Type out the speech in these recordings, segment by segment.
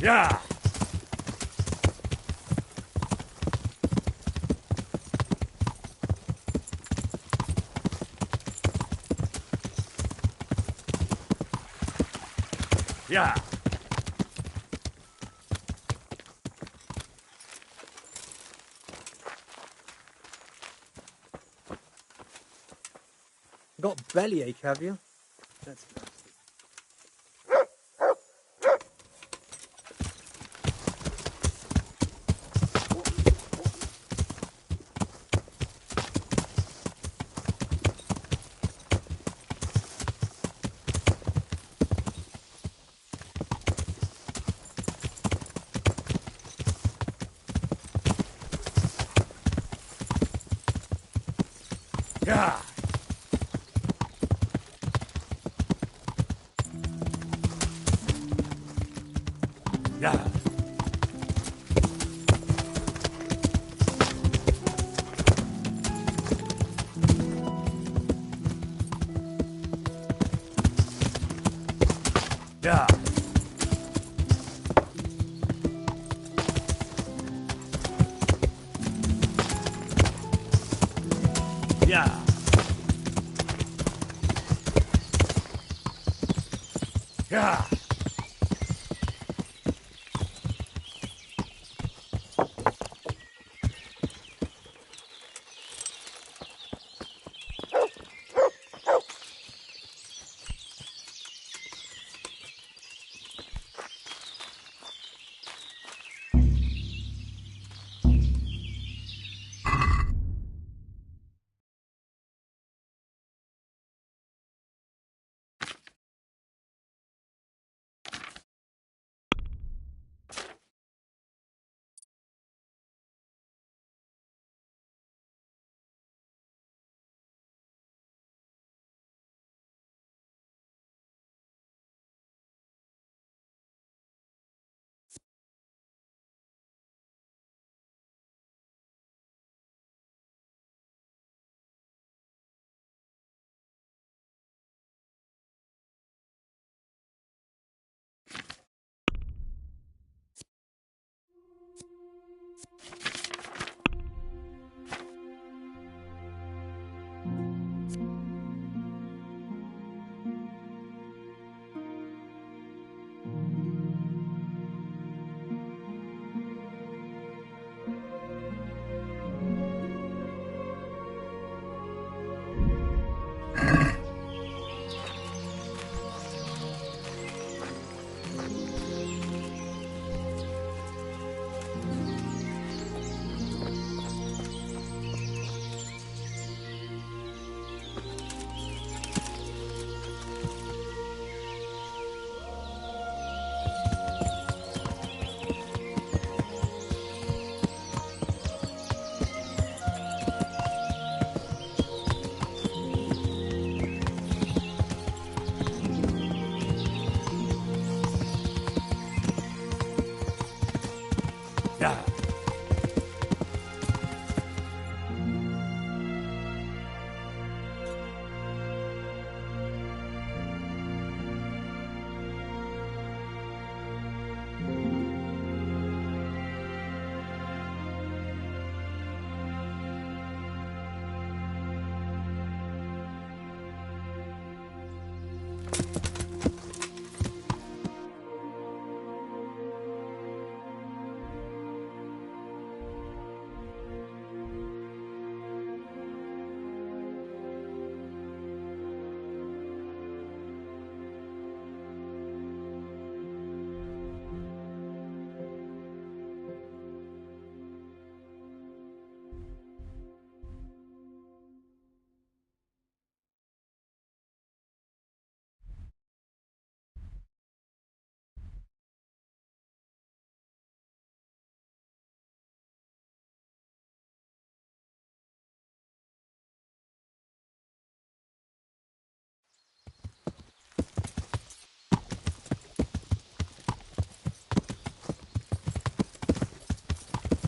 Yeah. Yeah. Got bellyache, have you? That's nasty. Yeah. Yeah. Yeah. Yeah. Yeah. Yeah.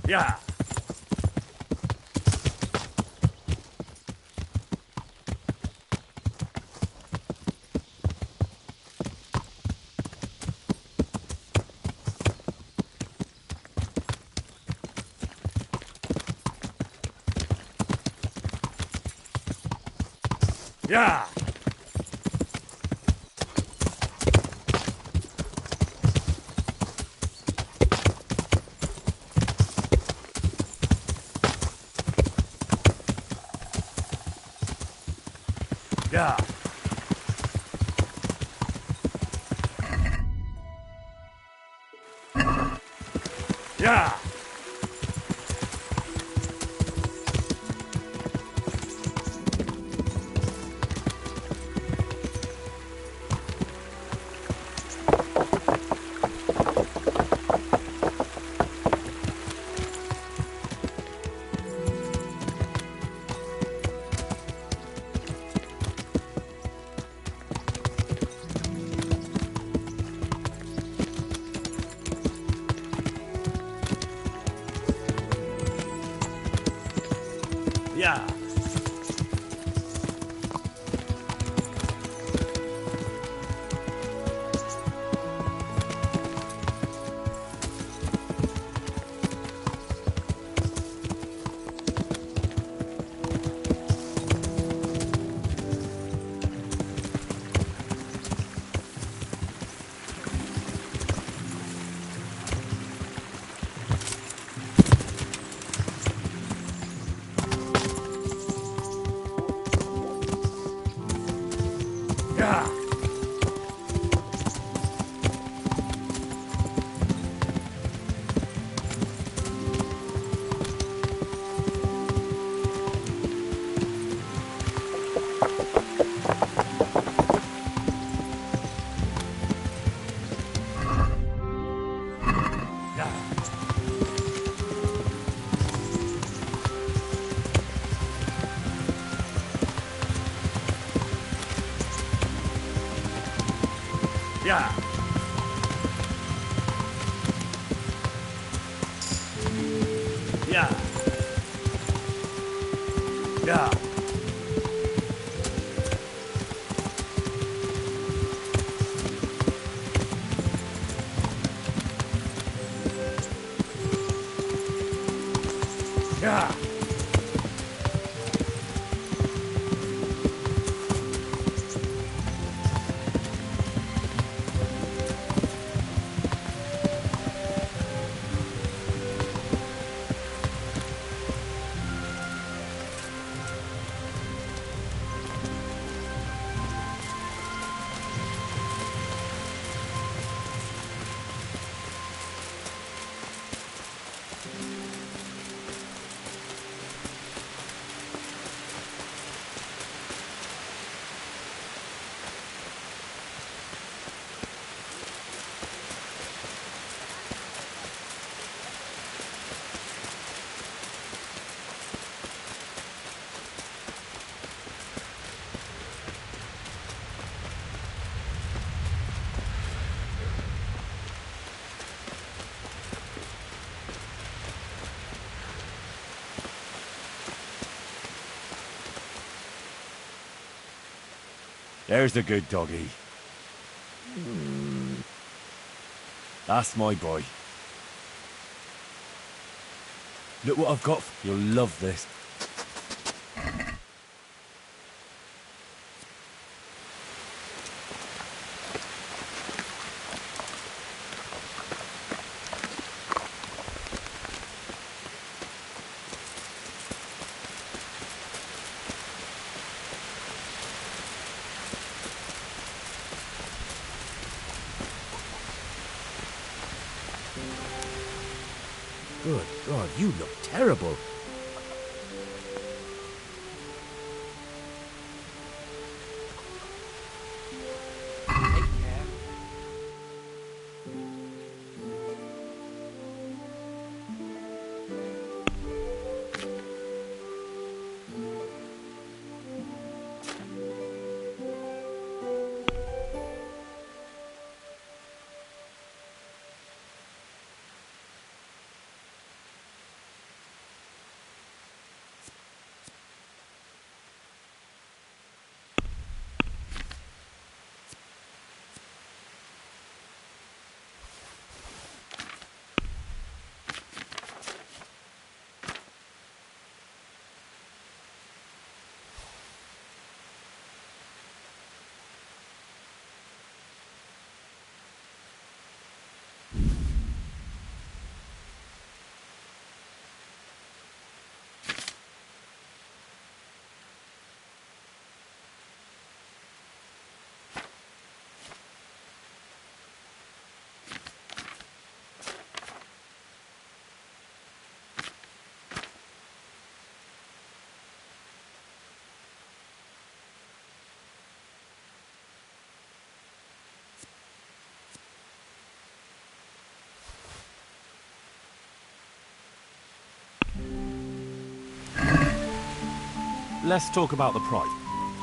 Yeah. Yeah. Yeah. Yeah. Yeah. Yeah. Yeah. Yeah. Yeah. Yeah. There's the good doggy. That's my boy. Look what I've got. You'll love this. Good God, you look terrible. Take care. let's talk about the price.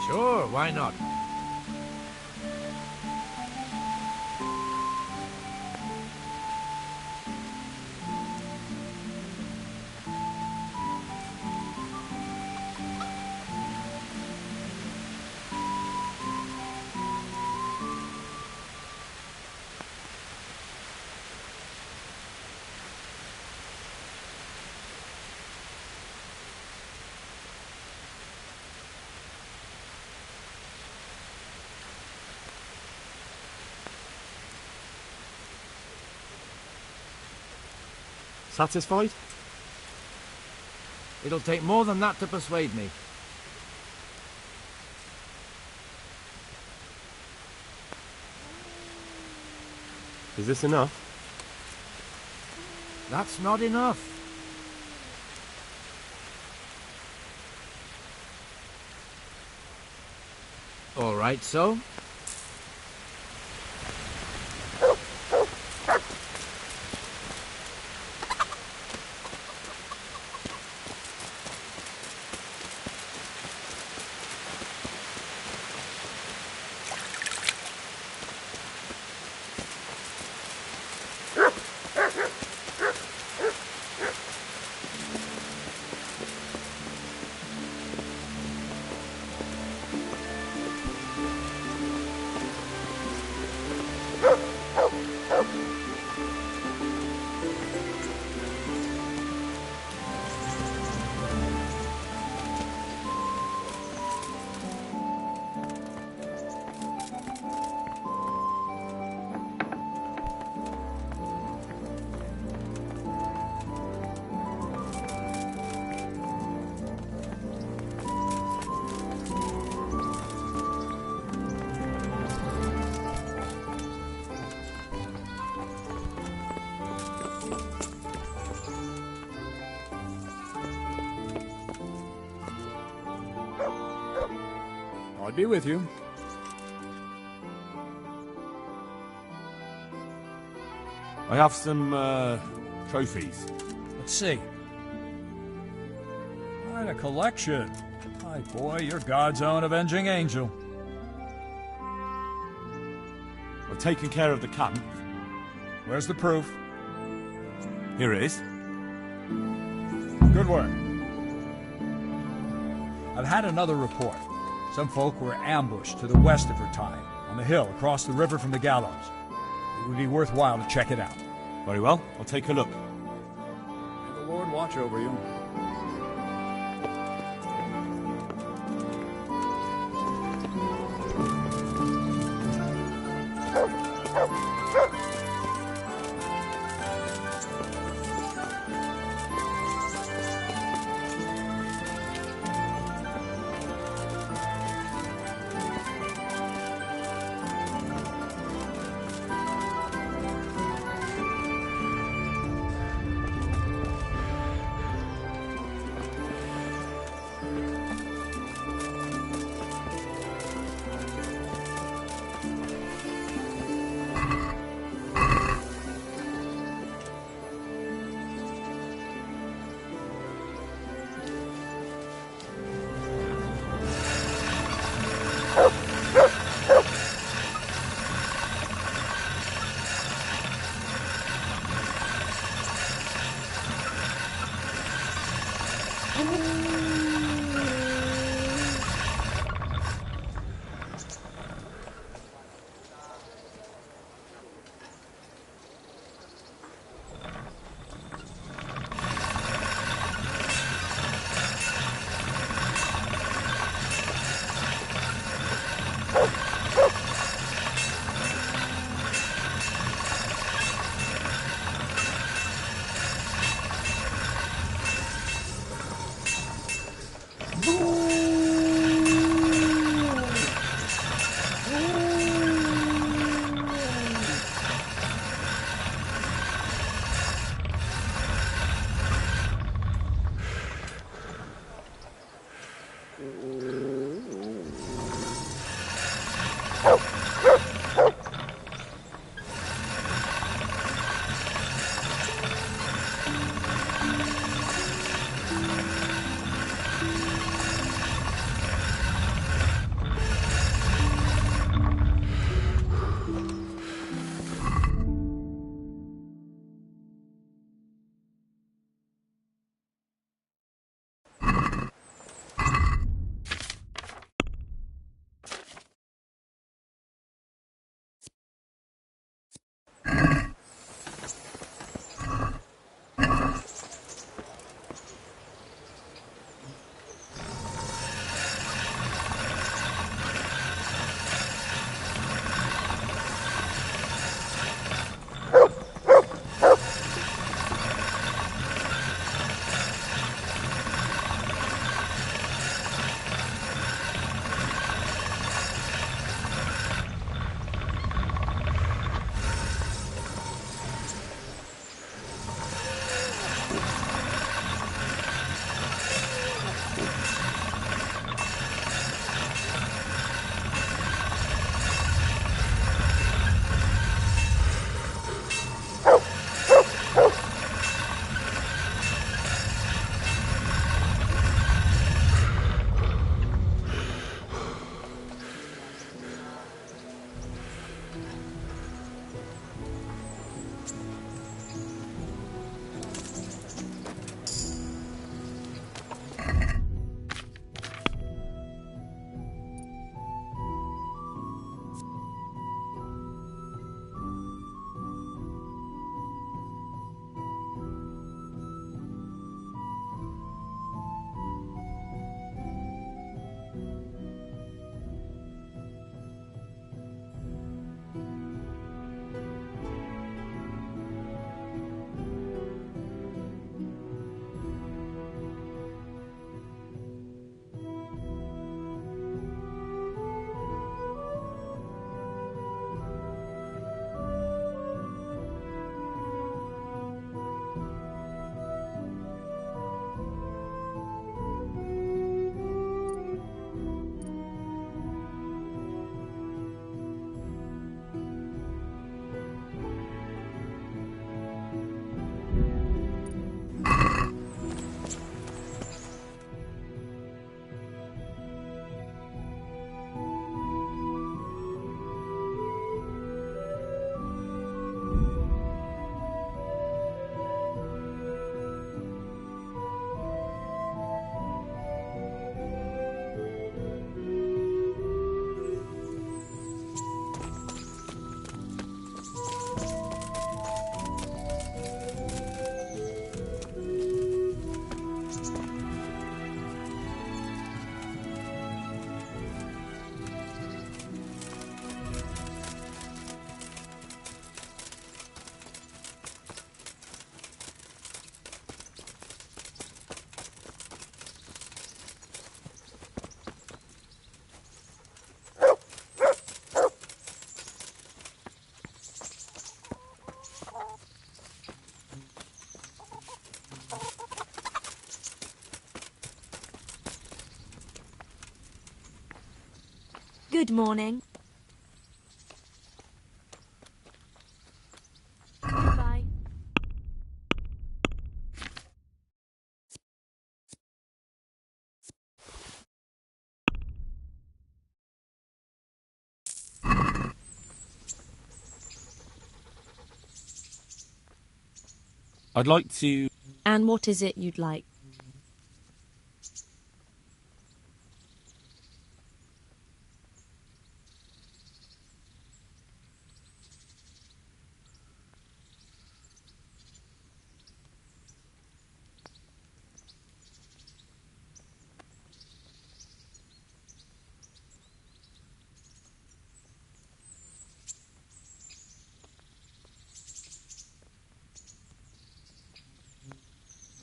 Sure, why not? Satisfied? It'll take more than that to persuade me. Is this enough? That's not enough. All right, so? I'll be with you. I have some, trophies. Let's see. Quite a collection. My boy, you're God's own avenging angel. I've taken care of the camp. Where's the proof? Here it is. Good work. I've had another report. Some folk were ambushed to the west of her time, on the hill across the river from the gallows. It would be worthwhile to check it out. Very well, I'll take a look. May the Lord watch over you. Good morning. Goodbye. I'd like to... And what is it you'd like?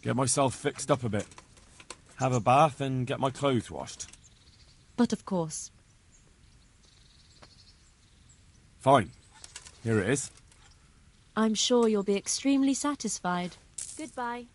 get myself fixed up a bit. Have a bath and get my clothes washed. But of course. Fine. Here it is. I'm sure you'll be extremely satisfied. Goodbye.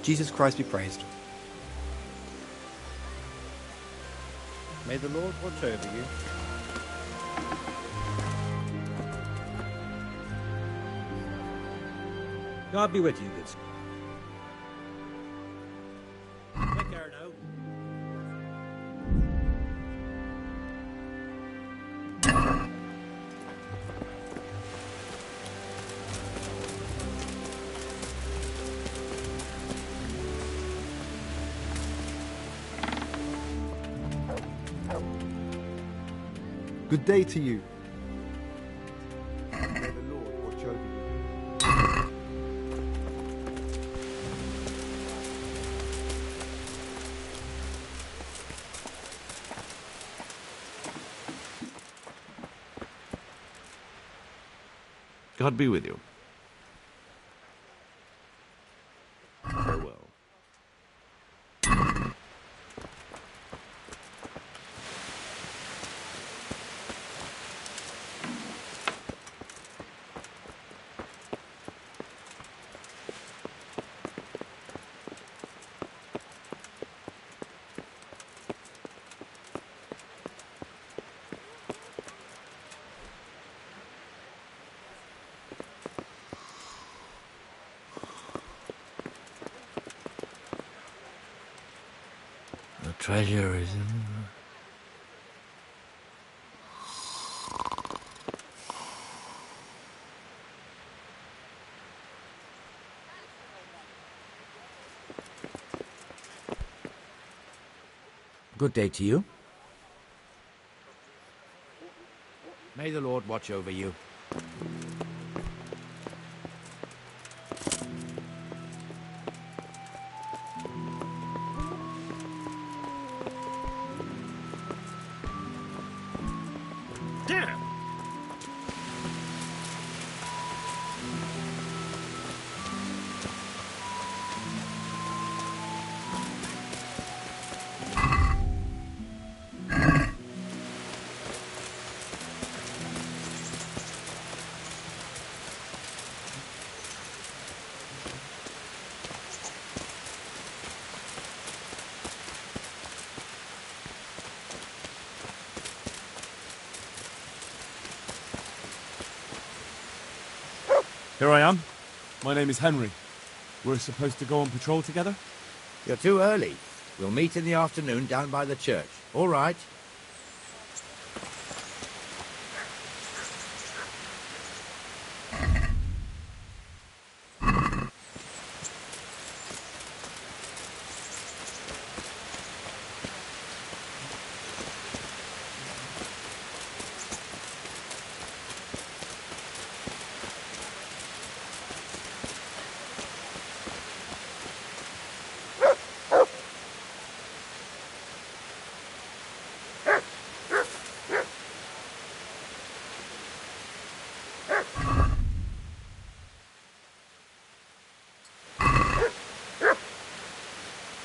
Jesus Christ be praised. May the Lord watch over you. God be with you, good sir. Take care now. Good day to you. May the Lord watch over you. God be with you. Farewell. The treasure is in... Good day to you. May the Lord watch over you. Here I am. My name is Henry. We're supposed to go on patrol together? You're too early. We'll meet in the afternoon down by the church. All right.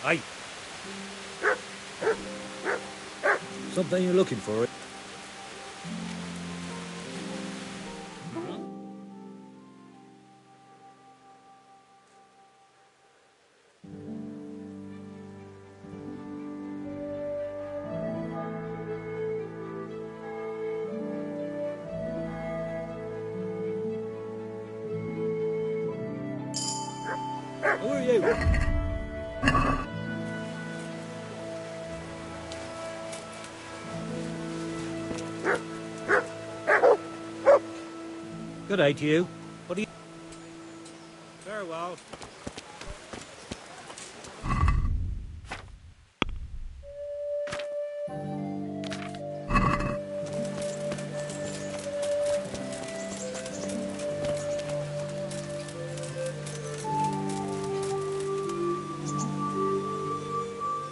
Aye. Something you're looking for? Who are you? Good day to you. What do you... Farewell.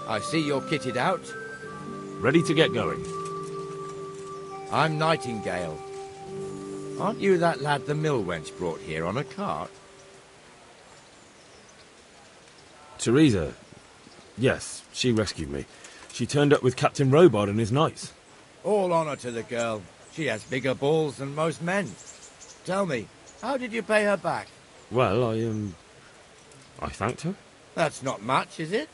I see you're kitted out. Ready to get going. I'm Nightingale. Aren't you that lad the mill wench brought here on a cart? Teresa. Yes, she rescued me. She turned up with Captain Robard and his knights. All honour to the girl. She has bigger balls than most men. Tell me, how did you pay her back? Well, I thanked her. That's not much, is it?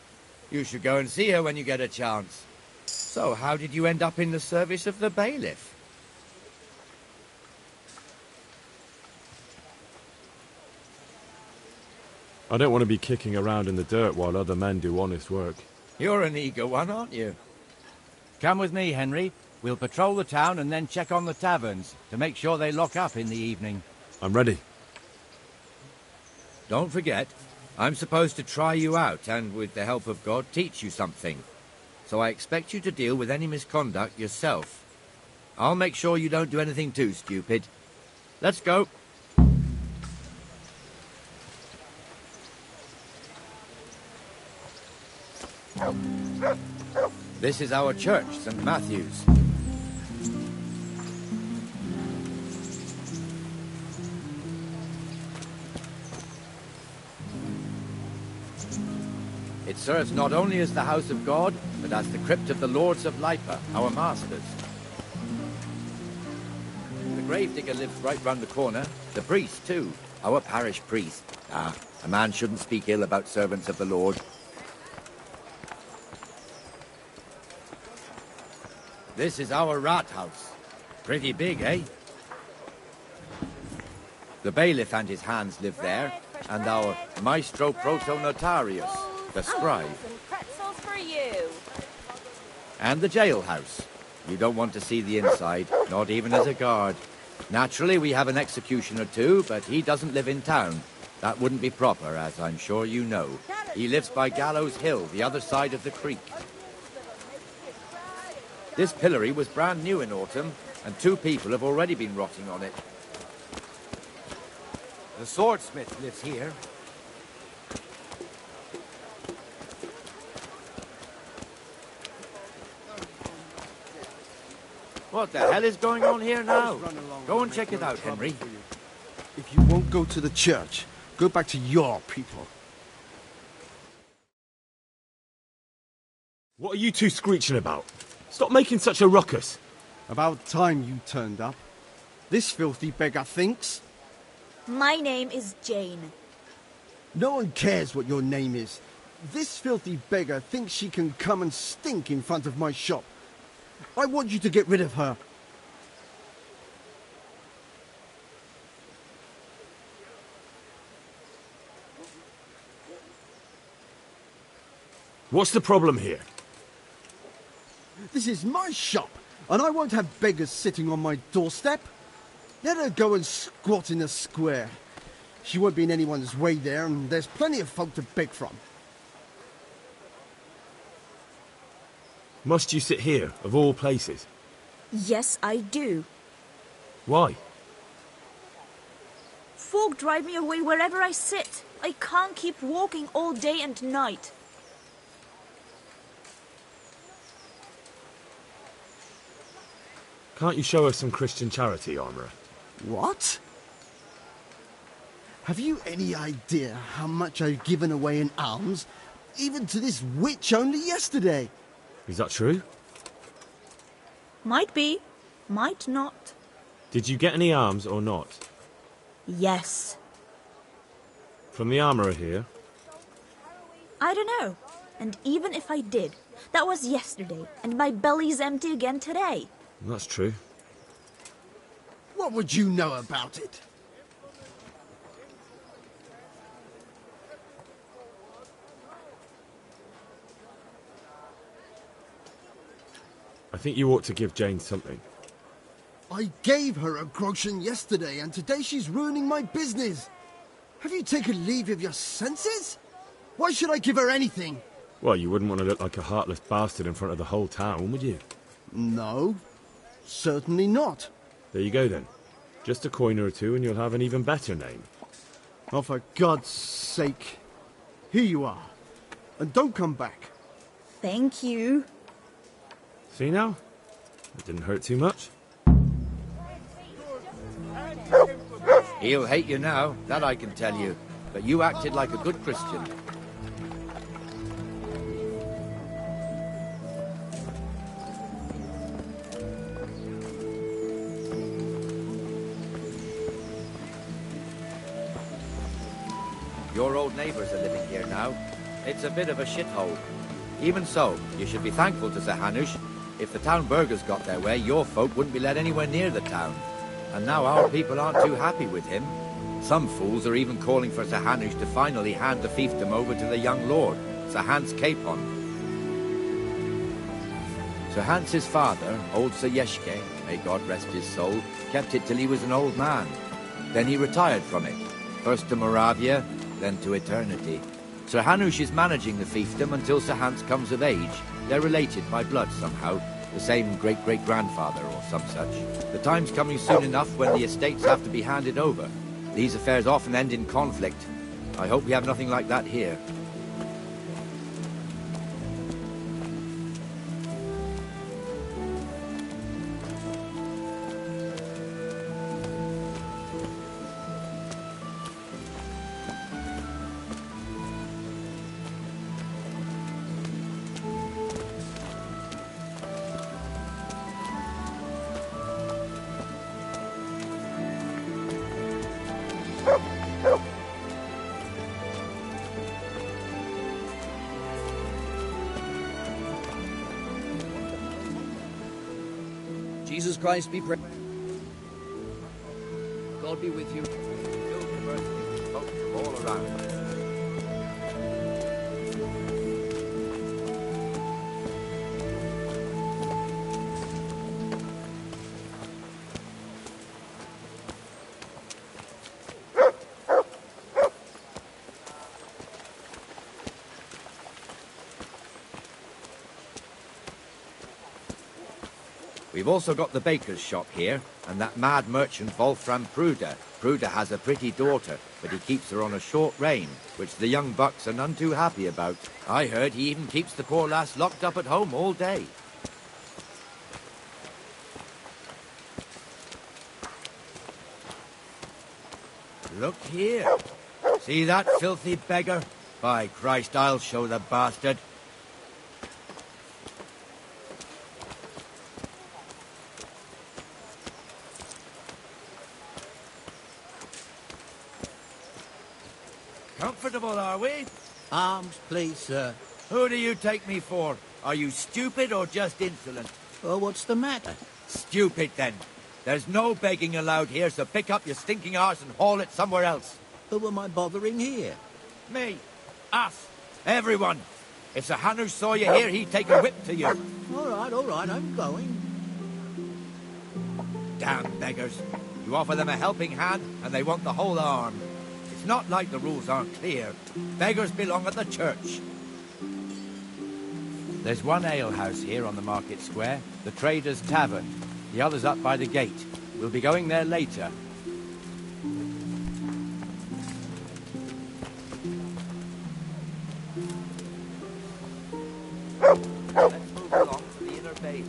You should go and see her when you get a chance. So, how did you end up in the service of the bailiff? I don't want to be kicking around in the dirt while other men do honest work. You're an eager one, aren't you? Come with me, Henry. We'll patrol the town and then check on the taverns to make sure they lock up in the evening. I'm ready. Don't forget, I'm supposed to try you out and, with the help of God, teach you something. So I expect you to deal with any misconduct yourself. I'll make sure you don't do anything too stupid. Let's go. This is our church, St. Matthew's. It serves not only as the house of God, but as the crypt of the lords of Lipa, our masters. The gravedigger lives right round the corner. The priest, too. Our parish priest. Ah, a man shouldn't speak ill about servants of the Lord. This is our rat house. Pretty big, eh? The bailiff and his hands live there, and our maestro protonotarius, the scribe. And pretzels for you. And the jailhouse. You don't want to see the inside, not even as a guard. Naturally, we have an executioner too, but he doesn't live in town. That wouldn't be proper, as I'm sure you know. He lives by Gallows Hill, the other side of the creek. This pillory was brand new in autumn, and 2 people have already been rotting on it. The swordsmith lives here. What the hell is going on here now? Go and check it out, Henry. If you won't go to the church, go back to your people. What are you two screeching about? Stop making such a ruckus. About time you turned up. This filthy beggar thinks. My name is Jane. No one cares what your name is. This filthy beggar thinks she can come and stink in front of my shop. I want you to get rid of her. What's the problem here? This is my shop, and I won't have beggars sitting on my doorstep. Let her go and squat in the square. She won't be in anyone's way there, and there's plenty of folk to beg from. Must you sit here, of all places? Yes, I do. Why? Folk drive me away wherever I sit. I can't keep walking all day and night. Can't you show us some Christian charity, Armourer? What? Have you any idea how much I've given away in alms, even to this witch only yesterday? Is that true? Might be, might not. Did you get any alms or not? Yes. From the Armourer here? I don't know. And even if I did, that was yesterday, and my belly's empty again today. That's true. What would you know about it? I think you ought to give Jane something. I gave her a groschen yesterday, and today she's ruining my business. Have you taken leave of your senses? Why should I give her anything? Well, you wouldn't want to look like a heartless bastard in front of the whole town, would you? No, certainly not. There you go, then. Just a coin or two and you'll have an even better name. Oh, for God's sake. Here you are. And don't come back. Thank you. See now? It didn't hurt too much. He'll hate you now, that I can tell you. But you acted like a good Christian. Your old neighbours are living here now. It's a bit of a shithole. Even so, you should be thankful to Sir Hanush. If the town burghers got their way, your folk wouldn't be let anywhere near the town. And now our people aren't too happy with him. Some fools are even calling for Sir Hanush to finally hand the fiefdom over to the young lord, Sir Hans Capon. Sir Hans's father, old Sir Yeshke, may God rest his soul, kept it till he was an old man. Then he retired from it, first to Moravia, then to eternity. Sir Hanush is managing the fiefdom until Sir Hans comes of age. They're related by blood somehow, the same great-great-grandfather or some such. The time's coming soon enough when the estates have to be handed over. These affairs often end in conflict. I hope we have nothing like that here. Jesus Christ be praised. God be with you. Filled the mercy with folk from all around. We've also got the baker's shop here, and that mad merchant Wolfram Pruder. Pruder has a pretty daughter, but he keeps her on a short rein, which the young bucks are none too happy about. I heard he even keeps the poor lass locked up at home all day. Look here. See that filthy beggar? By Christ, I'll show the bastard. Comfortable, are we? Arms, please, sir. Who do you take me for? Are you stupid or just insolent? Oh, what's the matter? Stupid, then. There's no begging allowed here, so pick up your stinking arse and haul it somewhere else. Who am I bothering here? Me. Us. Everyone. If Sir Hanush saw you here, he'd take a whip to you. All right, I'm going. Damn beggars. You offer them a helping hand, and they want the whole arm. It's not like the rules aren't clear. Beggars belong at the church. There's one alehouse here on the market square, the Trader's Tavern. The other's up by the gate. We'll be going there later. Let's move along to the inner bay.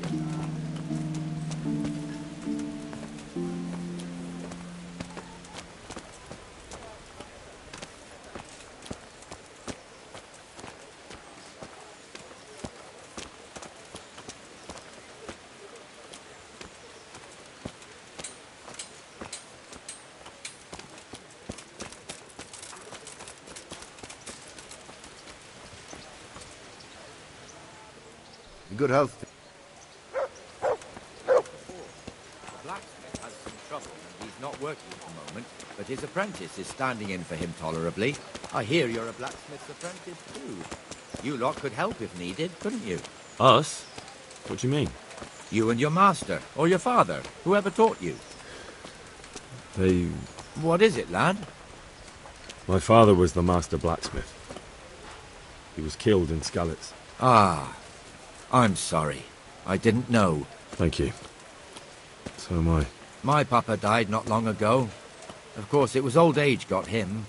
Good health. The blacksmith has some trouble and he's not working at the moment, but his apprentice is standing in for him tolerably. I hear you're a blacksmith's apprentice too. You lot could help if needed, couldn't you? Us? What do you mean? You and your master, or your father, whoever taught you. They... What is it, lad? My father was the master blacksmith. He was killed in Skalitz. Ah, I'm sorry. I didn't know. Thank you. So am I. My papa died not long ago. Of course, it was old age got him.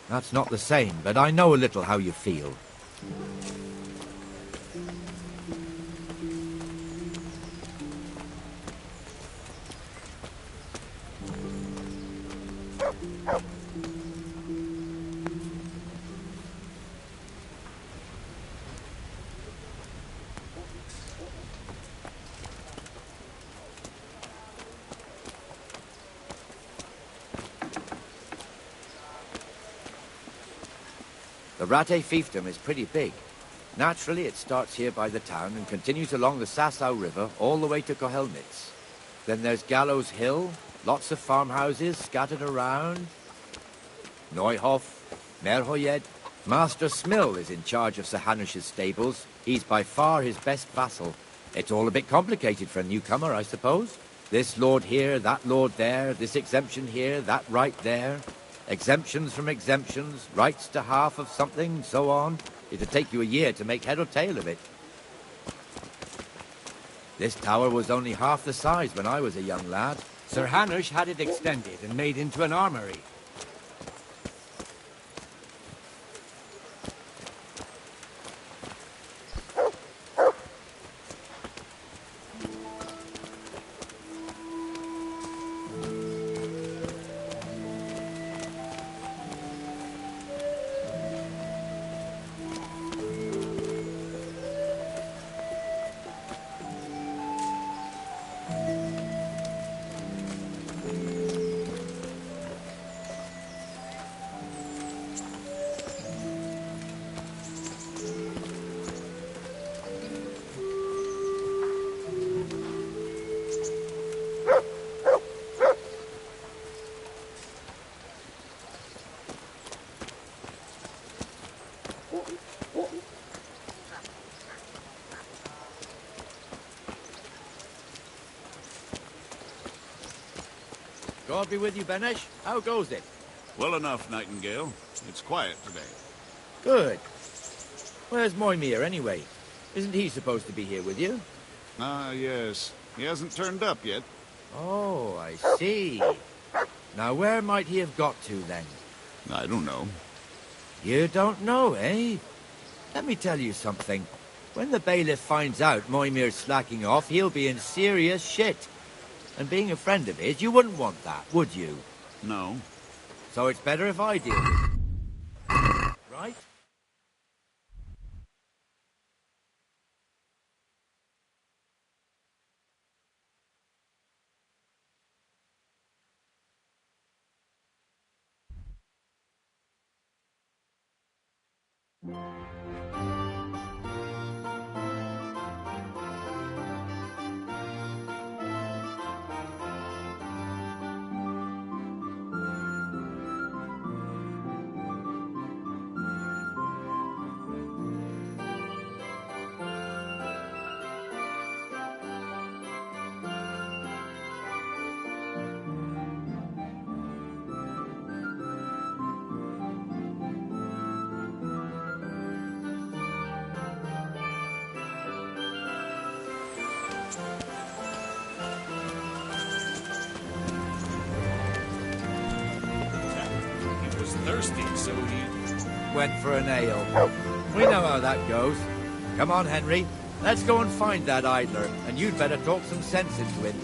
That's not the same, but I know a little how you feel. The Rate fiefdom is pretty big. Naturally, it starts here by the town and continues along the Sasau River all the way to Kohelnitz. Then there's Gallows Hill, lots of farmhouses scattered around. Neuhof, Merhoyed. Master Smill is in charge of Sir Hanush's stables. He's by far his best vassal. It's all a bit complicated for a newcomer, I suppose. This lord here, that lord there, this exemption here, that right there. Exemptions from exemptions, rights to half of something, so on. It'd take you a year to make head or tail of it. This tower was only half the size when I was a young lad. Sir Hanush had it extended and made into an armory. God be with you, Benesh. How goes it? Well enough, Nightingale. It's quiet today. Good. Where's Moimir, anyway? Isn't he supposed to be here with you? Ah, yes. He hasn't turned up yet. Oh, I see. Now, where might he have got to, then? I don't know. You don't know, eh? Let me tell you something. When the bailiff finds out Moimir's slacking off, he'll be in serious shit. And being a friend of his, you wouldn't want that, would you? No. So it's better if I deal with it. Right? thirsty, so he... Went for an ale. We know how that goes. Come on, Henry. Let's go and find that idler, and you'd better talk some sense into it.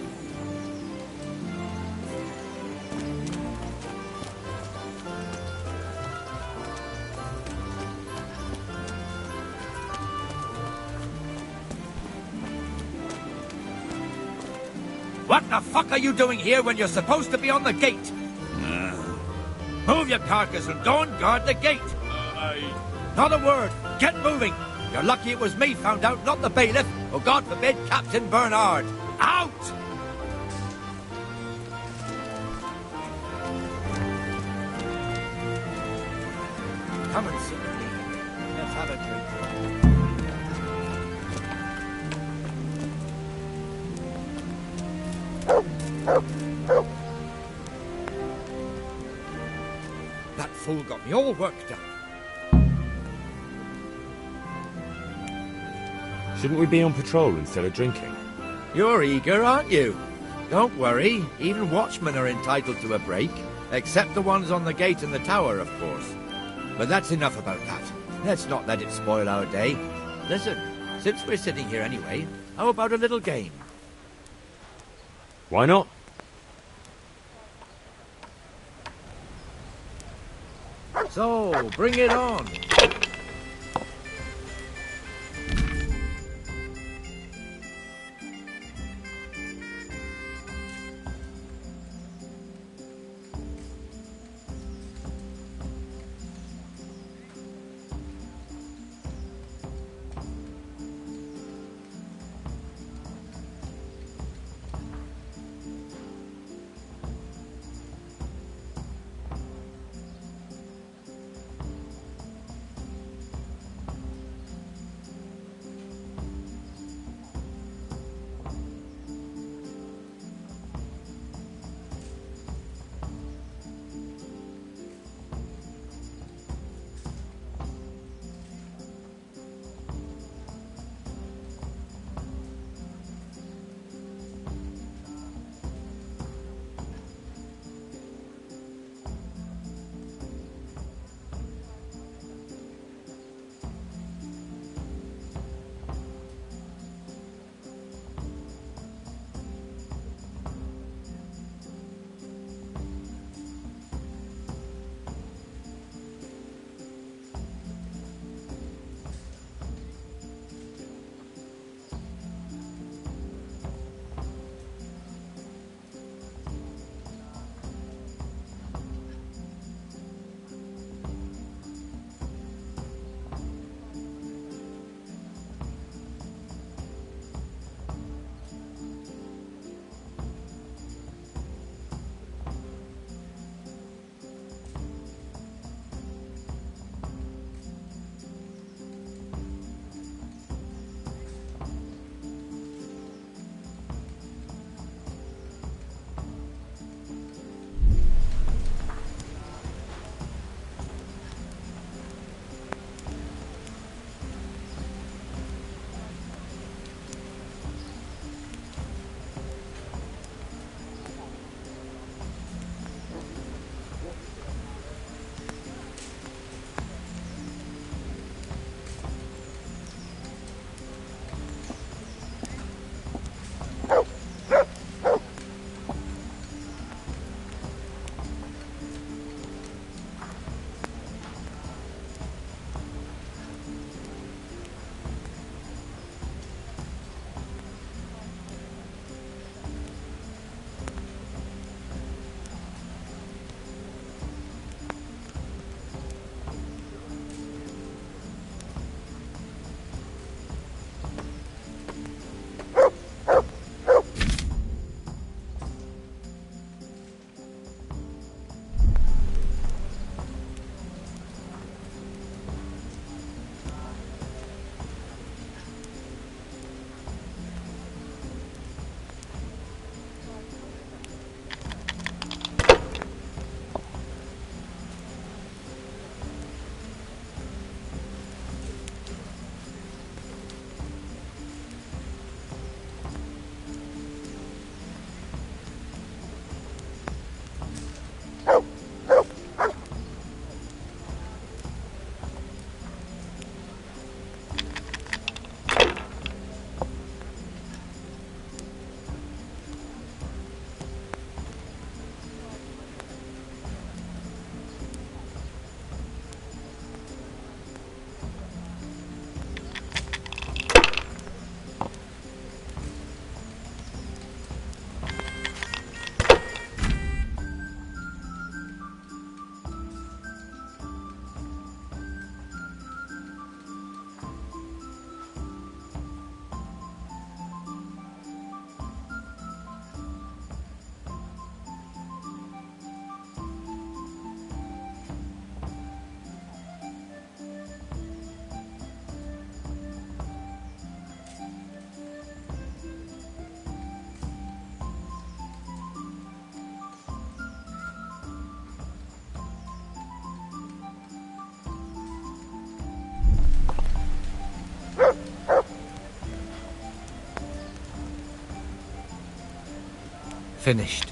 What the fuck are you doing here when you're supposed to be on the gate? Move your carcass and go and guard the gate. Not a word. Get moving. You're lucky it was me found out, not the bailiff, or God forbid, Captain Bernard. Out! Come and sit with me. Let's have a drink. That fool got me all worked up. Shouldn't we be on patrol instead of drinking? You're eager, aren't you? Don't worry, even watchmen are entitled to a break. Except the ones on the gate and the tower, of course. But that's enough about that. Let's not let it spoil our day. Listen, since we're sitting here anyway, how about a little game? Why not? So, bring it on. finished.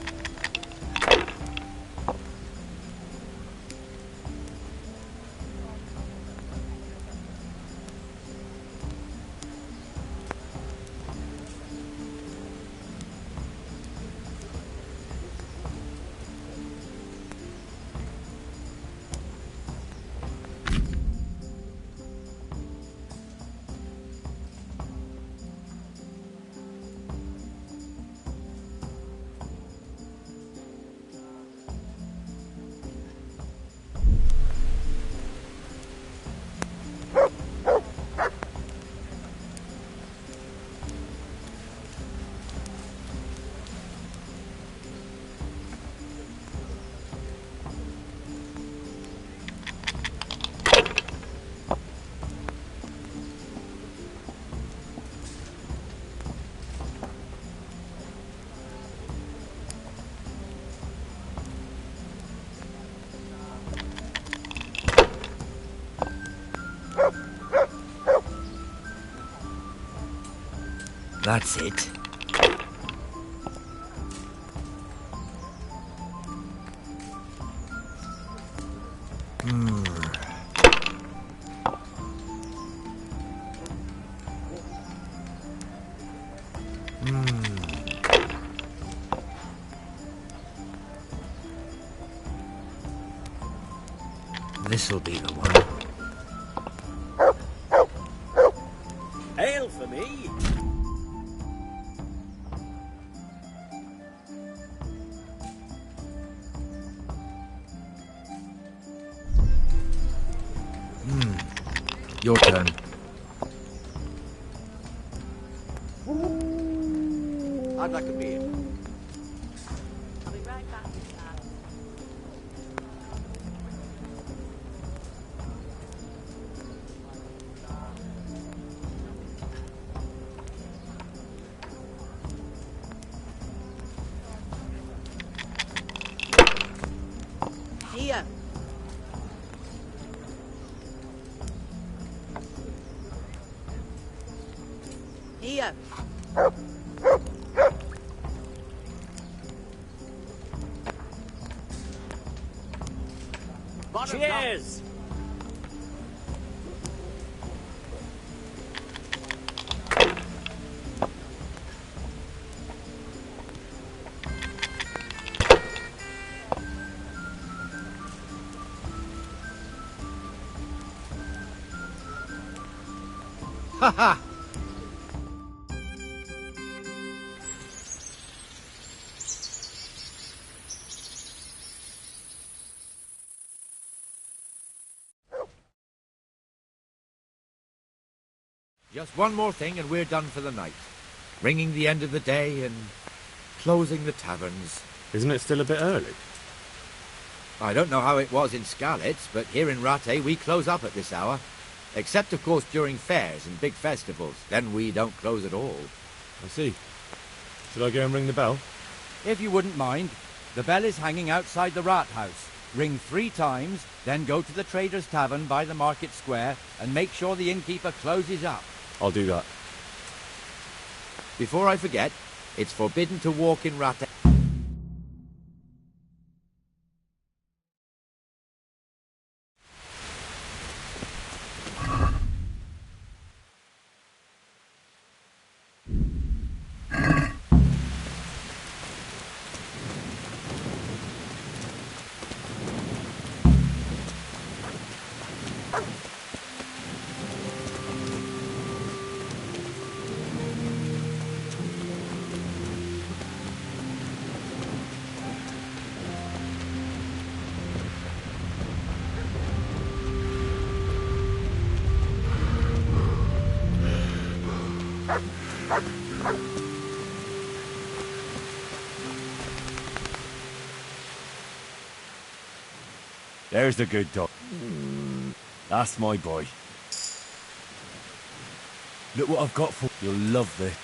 That's it. This'll be the one. Ale for me. Your turn. I'd like a beer. I'll be right back, Dad. Here. Here. Cheers! Ha ha! Just one more thing and we're done for the night. Ringing the end of the day and closing the taverns. Isn't it still a bit early? I don't know how it was in Skalitz, but here in Rattay we close up at this hour. Except, of course, during fairs and big festivals. Then we don't close at all. I see. Should I go and ring the bell? If you wouldn't mind, the bell is hanging outside the rat house. Ring 3 times, then go to the Trader's Tavern by the market square and make sure the innkeeper closes up. I'll do that. Before I forget, it's forbidden to walk in Rattay. There's the good dog. That's my boy. Look what I've got for you. You'll love this.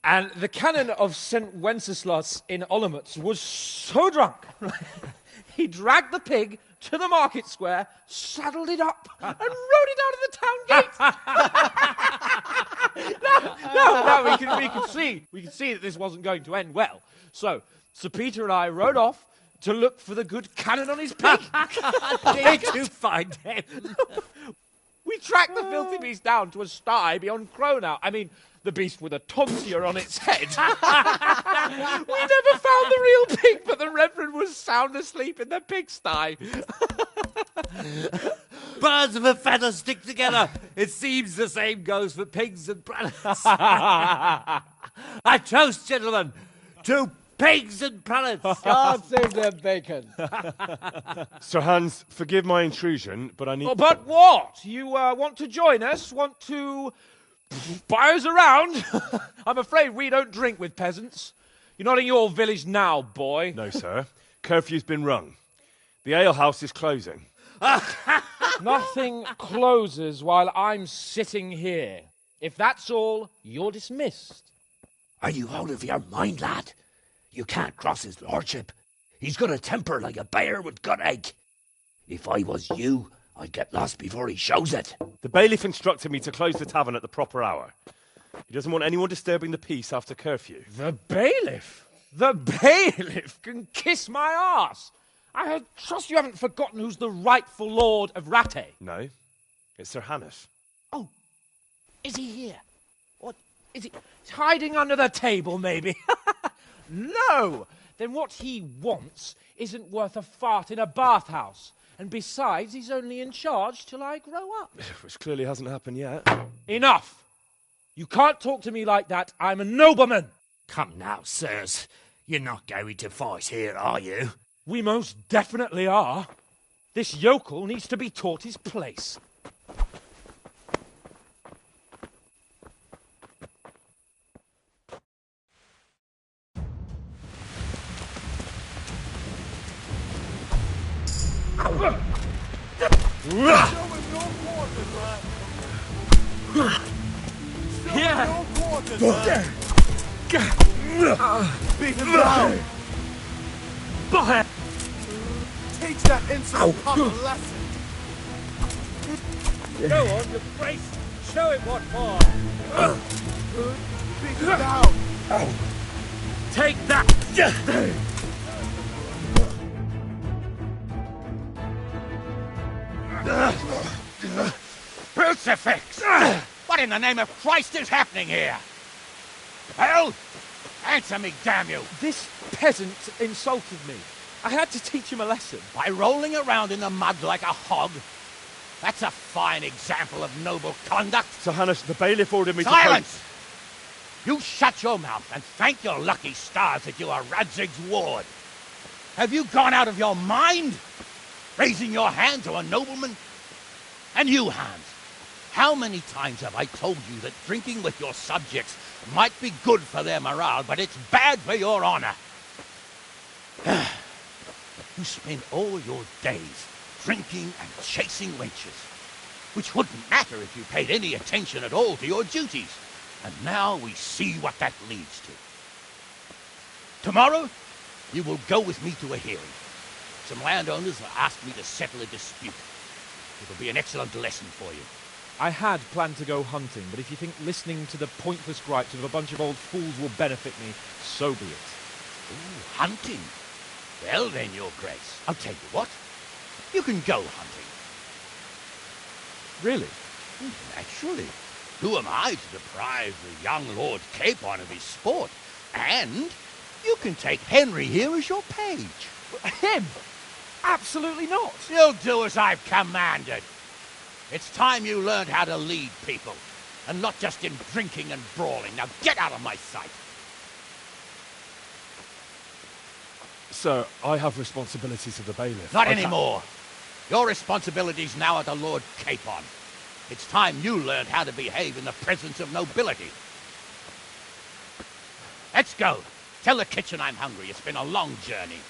And the canon of St. Wenceslas in Olomouc was so drunk, he dragged the pig to the market square, saddled it up, and rode it out of the town gate. No, we could see that this wasn't going to end well. So, Sir Peter and I rode off to look for the good canon on his pig. Did you find him? We tracked the filthy beast down to a sty beyond Cronau. I mean, the beast with a tonsure on its head. We never found the real pig, but the Reverend was sound asleep in the pigsty. Birds of a feather stick together. It seems the same goes for pigs and prelates. I toast, gentlemen, to pigs and prelates. God save their bacon. Sir Hans, forgive my intrusion, but I need... Oh, but what? You want to join us? Want to buy us around? I'm afraid we don't drink with peasants. You're not in your village now, boy. No, sir. Curfew's been rung. The alehouse is closing. Nothing closes while I'm sitting here. If that's all, you're dismissed. Are you out of your mind, lad? You can't cross his lordship. He's got a temper like a bear with gut ache. If I was you, I'd get lost before he shows it. The bailiff instructed me to close the tavern at the proper hour. He doesn't want anyone disturbing the peace after curfew. The bailiff? The bailiff can kiss my arse. I trust you haven't forgotten who's the rightful lord of Rattay. No, it's Sir Hannes. Oh, is he here? What, is he hiding under the table, maybe? No! Then what he wants isn't worth a fart in a bathhouse. And besides, he's only in charge till I grow up. Which clearly hasn't happened yet. Enough! You can't talk to me like that. I'm a nobleman. Come now, sirs. You're not going to fight here, are you? We most definitely are. This yokel needs to be taught his place. Beat him down! Teach that insolent pup a lesson! Go on, you brace. Show him what for. Beat him down! Take that. Crucifix! What in the name of Christ is happening here? Hell? Answer me, damn you! This peasant insulted me. I had to teach him a lesson. By rolling around in the mud like a hog? That's a fine example of noble conduct. Sir Hannah, the bailiff ordered me to... Silence! You shut your mouth and thank your lucky stars that you are Radzig's ward. Have you gone out of your mind? Raising your hand to a nobleman? And you, Hans, how many times have I told you that drinking with your subjects might be good for their morale, but it's bad for your honor? You spend all your days drinking and chasing wenches, which wouldn't matter if you paid any attention at all to your duties. And now we see what that leads to. Tomorrow, you will go with me to a hearing. Some landowners have asked me to settle a dispute. It'll be an excellent lesson for you. I had planned to go hunting, but if you think listening to the pointless gripes of a bunch of old fools will benefit me, so be it. Ooh, hunting? Well then, Your Grace, I'll tell you what. You can go hunting. Really? Naturally. Who am I to deprive the young Lord Capon of his sport? And you can take Henry here as your page. Him? Absolutely not. You'll do as I've commanded. It's time you learned how to lead people, and not just in drinking and brawling. Now get out of my sight. Sir, I have responsibilities of the bailiff. Not anymore. Your responsibilities now are to Lord Capon. It's time you learned how to behave in the presence of nobility. Let's go. Tell the kitchen I'm hungry. It's been a long journey.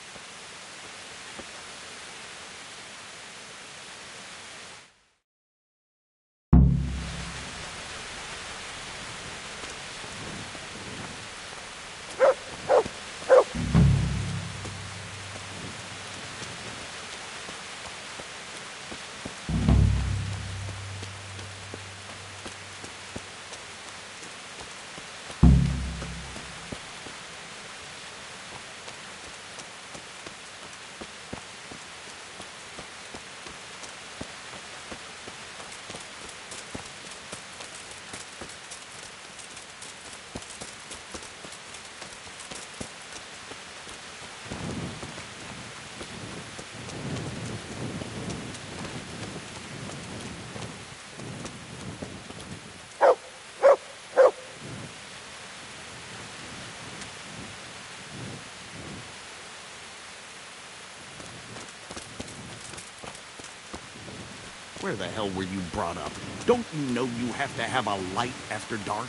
Where the hell were you brought up? Don't you know you have to have a light after dark?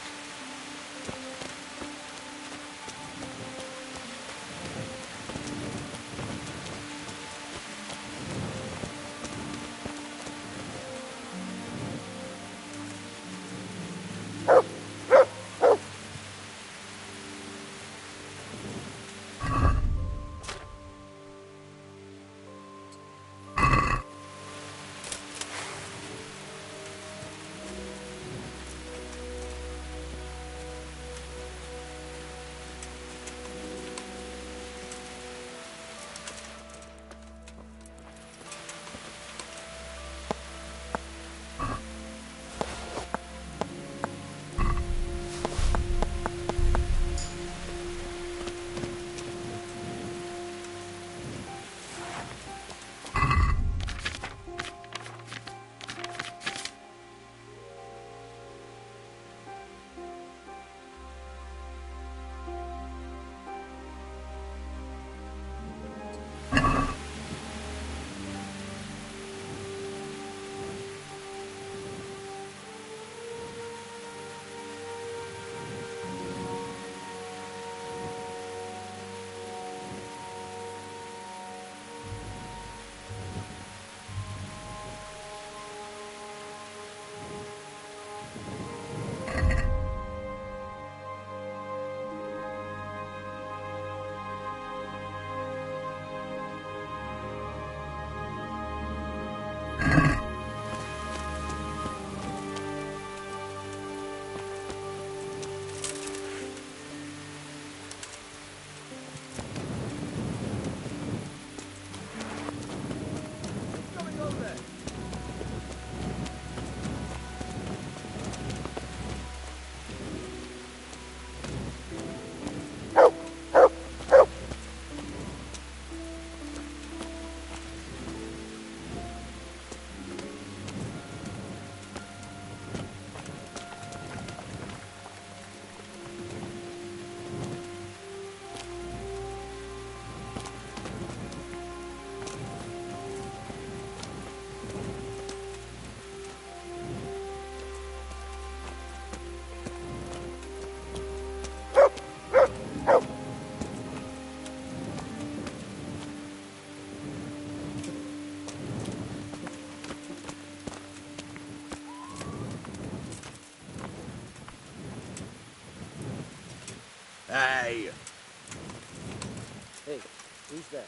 there?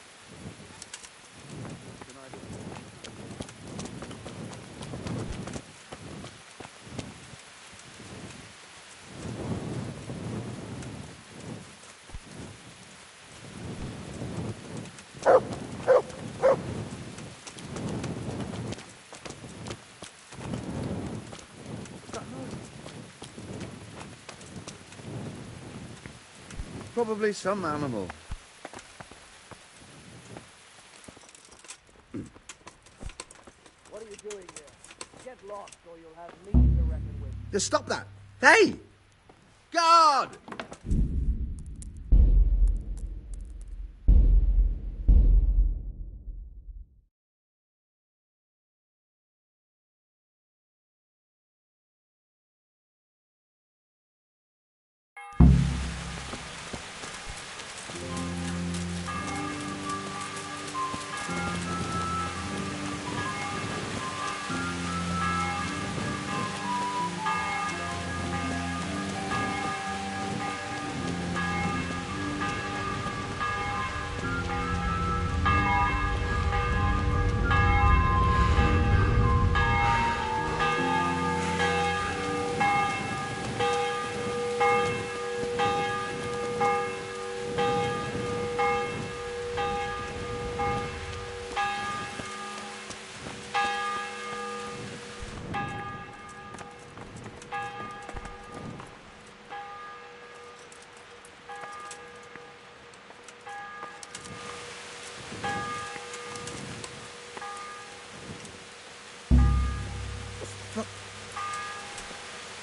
Probably some animal. What are you doing here? Get lost or you'll have me to reckon with. Just stop that. Hey! Guard!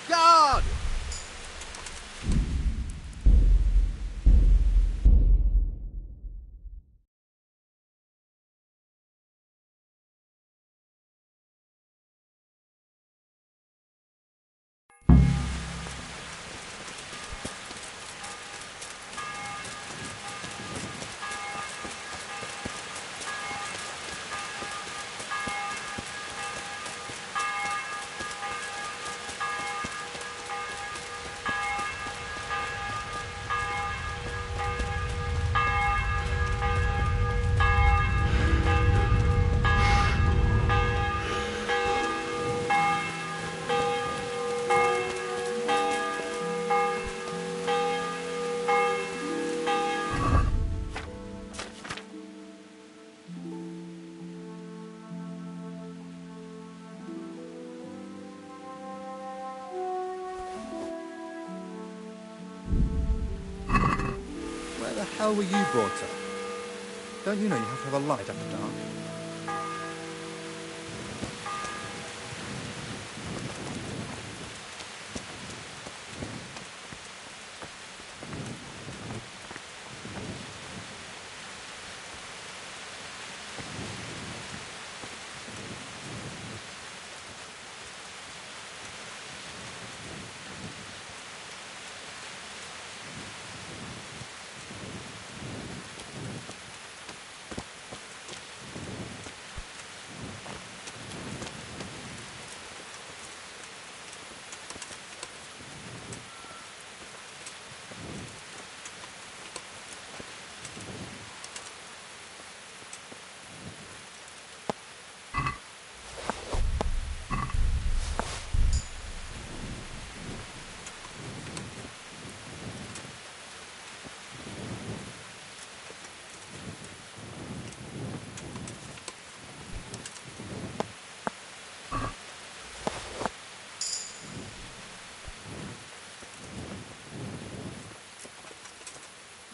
Guard! Where the hell were you brought up? Don't you know you have to have a light after dark?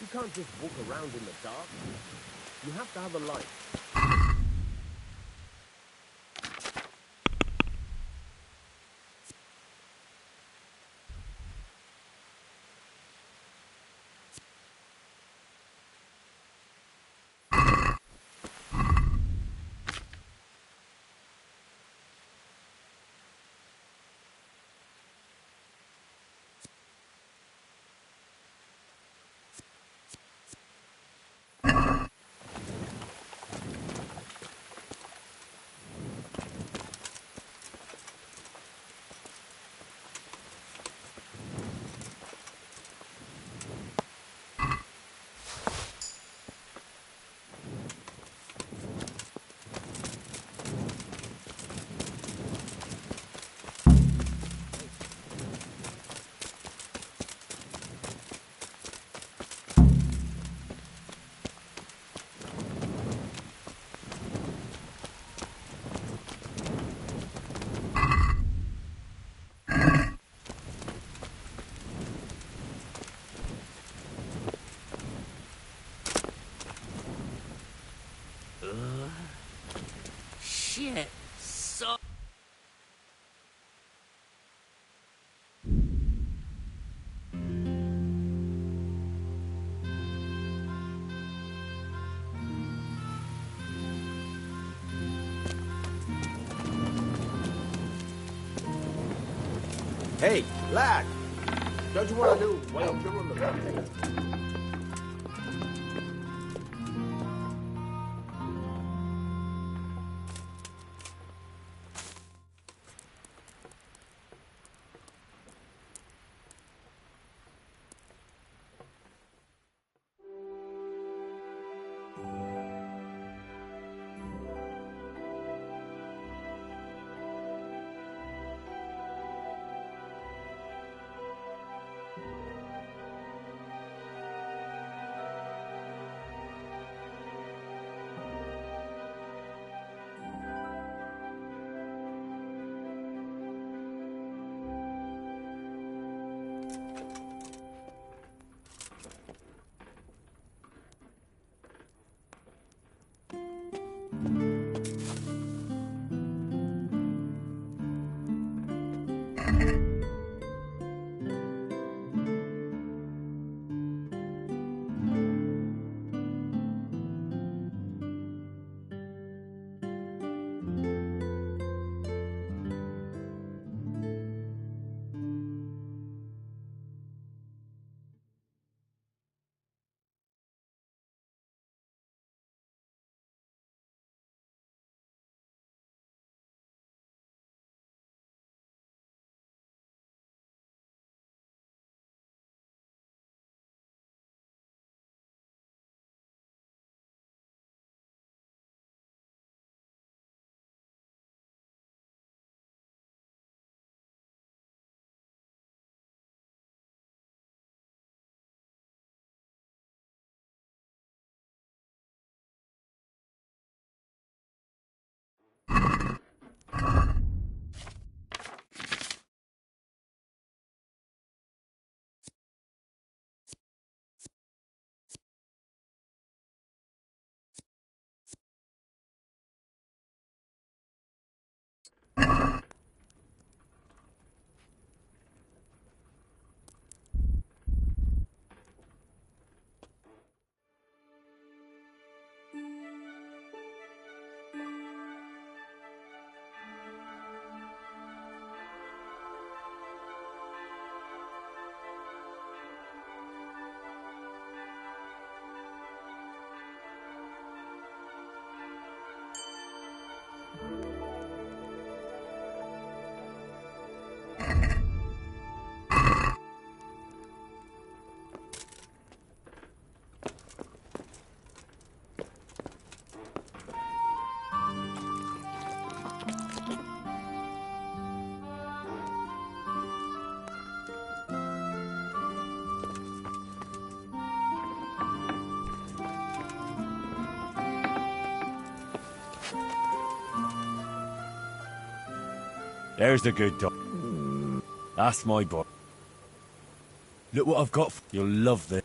You can't just walk around in the dark. You have to have a light. Shit. So... Hey, lad! Don't you want a new whale killer on the road? There's the good dog. That's my boy. Look what I've got. You'll love this.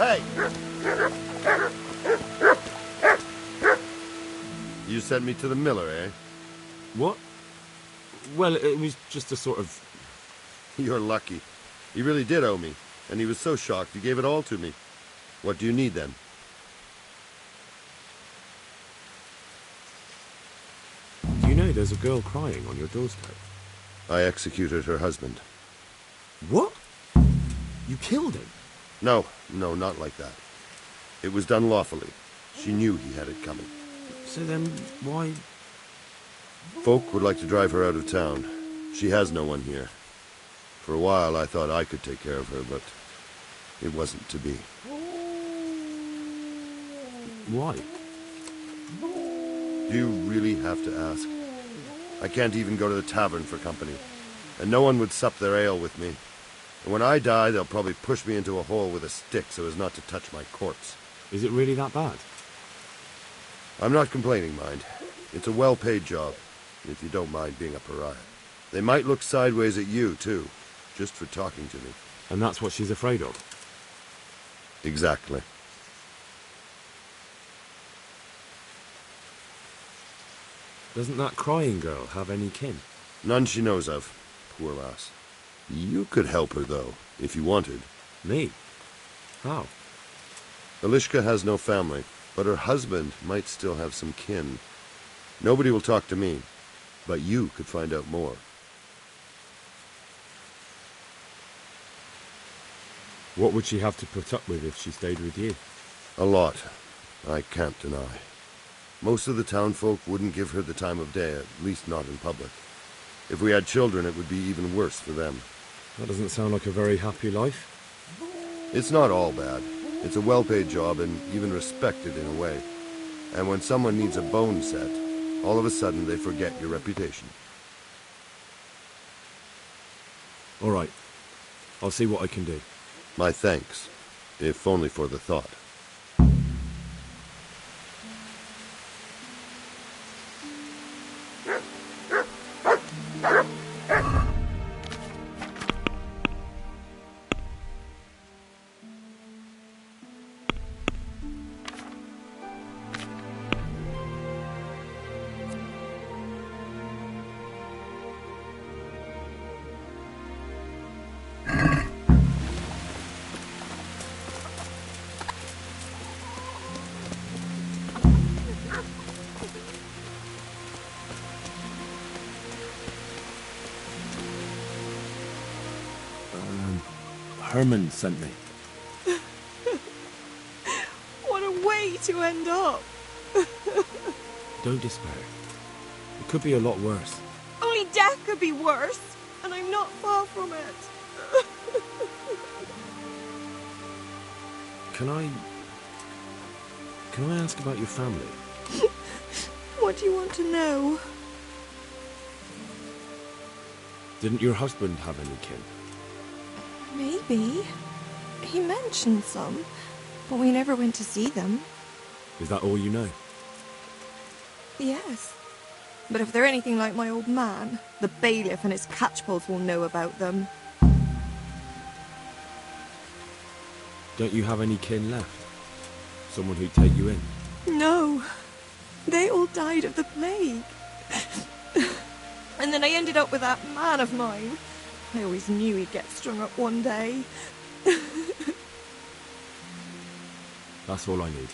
Hey! You sent me to the miller, eh? What? Well, it was just a sort of... You're lucky. He really did owe me, and he was so shocked he gave it all to me. What do you need, then? say there's a girl crying on your doorstep? I executed her husband. What? You killed him? No, not like that. It was done lawfully. She knew he had it coming. So then, why... Folk would like to drive her out of town. She has no one here. For a while, I thought I could take care of her, but it wasn't to be. Why? Do you really have to ask? I can't even go to the tavern for company, and no one would sup their ale with me. And when I die, they'll probably push me into a hole with a stick so as not to touch my corpse. Is it really that bad? I'm not complaining, mind. It's a well-paid job, if you don't mind being a pariah. They might look sideways at you, too, just for talking to me. And that's what she's afraid of? Exactly. Doesn't that crying girl have any kin? None she knows of. Poor lass. You could help her, though, if you wanted. Me? How? Elishka has no family, but her husband might still have some kin. Nobody will talk to me, but you could find out more. What would she have to put up with if she stayed with you? A lot. I can't deny. Most of the townfolk wouldn't give her the time of day, at least not in public. If we had children, it would be even worse for them. That doesn't sound like a very happy life. It's not all bad. It's a well-paid job and even respected in a way. And when someone needs a bone set, all of a sudden they forget your reputation. All right. I'll see what I can do. My thanks, if only for the thought. Herman sent me. What a way to end up. Don't despair. It could be a lot worse. Only death could be worse, and I'm not far from it. Can I ask about your family? What do you want to know? Didn't your husband have any kin? Maybe. He mentioned some, but we never went to see them. Is that all you know? Yes. But if they're anything like my old man, the bailiff and his catchpolls will know about them. Don't you have any kin left? Someone who'd take you in? No. They all died of the plague. And then I ended up with that man of mine. I always knew he'd get strung up one day. That's all I need.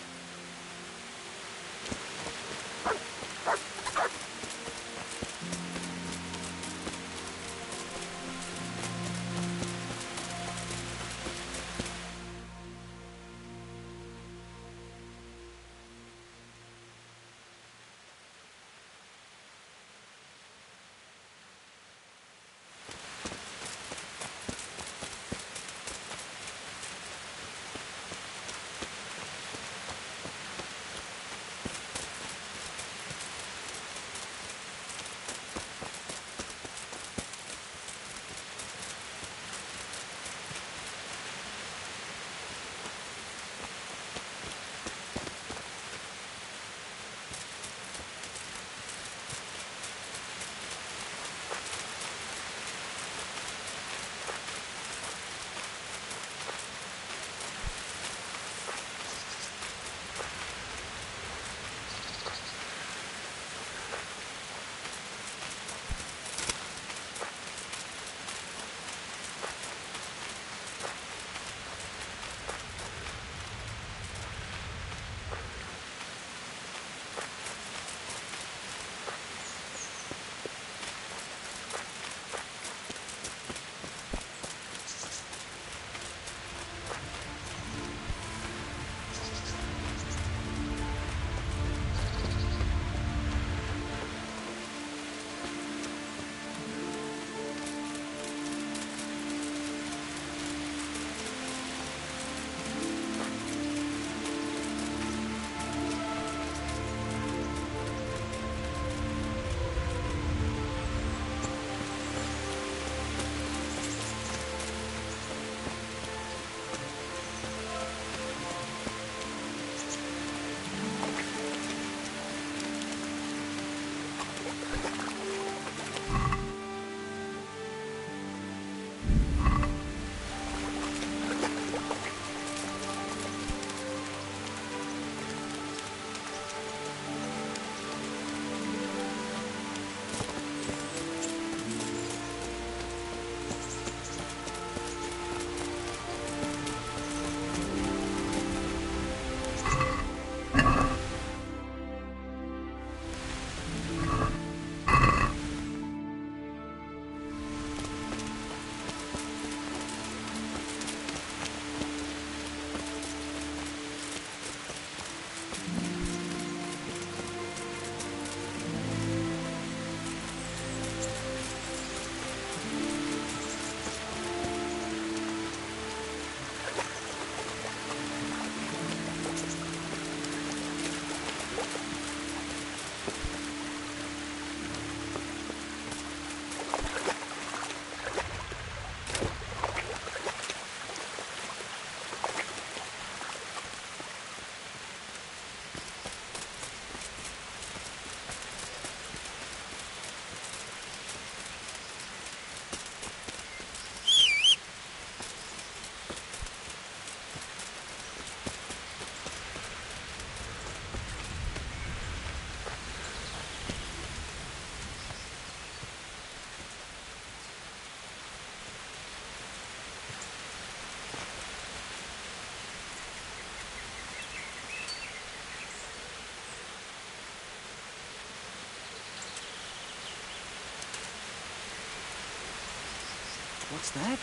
What's that?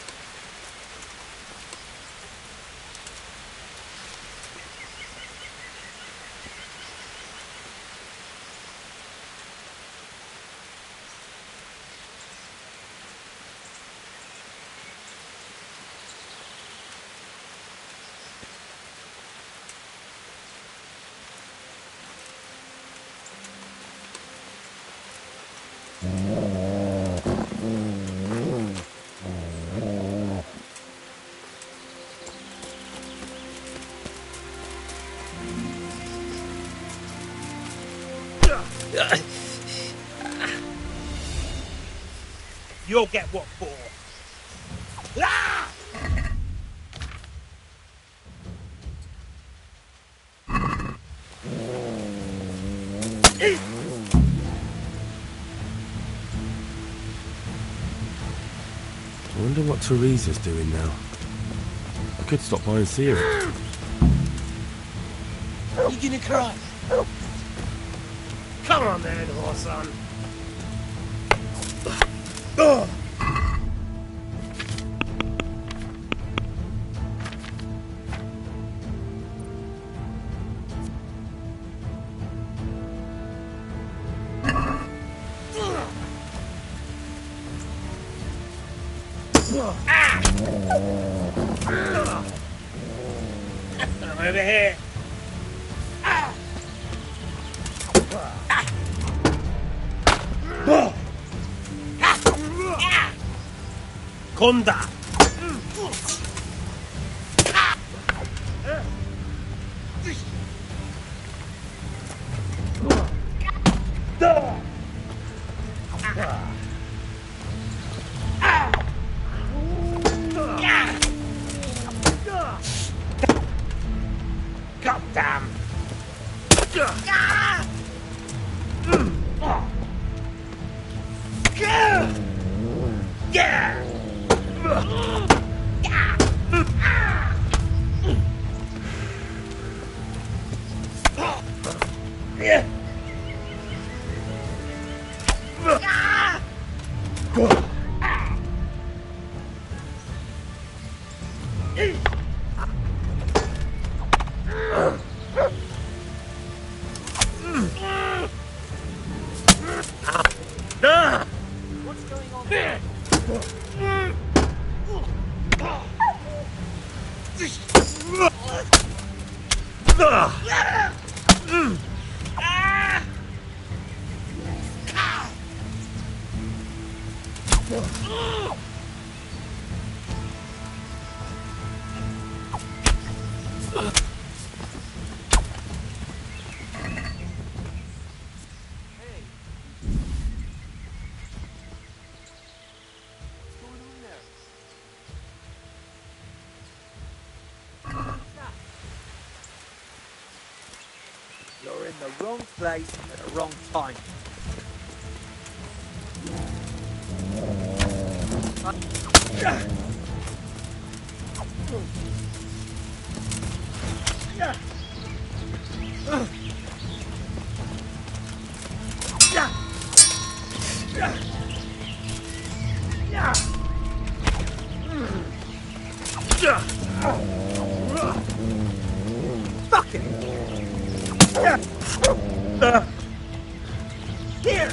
You'll get what for. Ah! I wonder what Teresa's doing now. I could stop by and see her. You gonna cry? Come on then, Horson. Over here. Konda. Goddamn. What's going on there? You're in the wrong place at the wrong time. Fuck it! Here!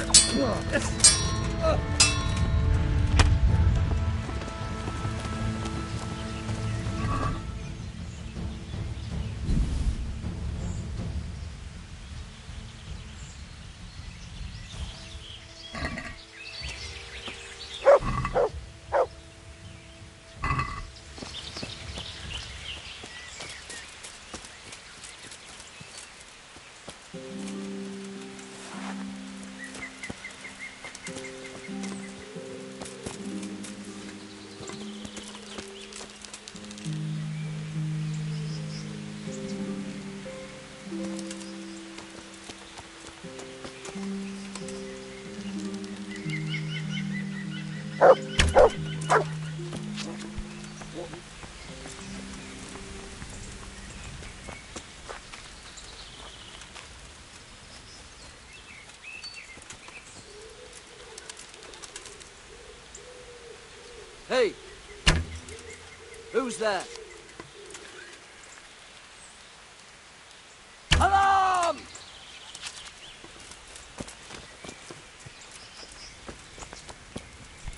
Hey, Who's there? Alarm!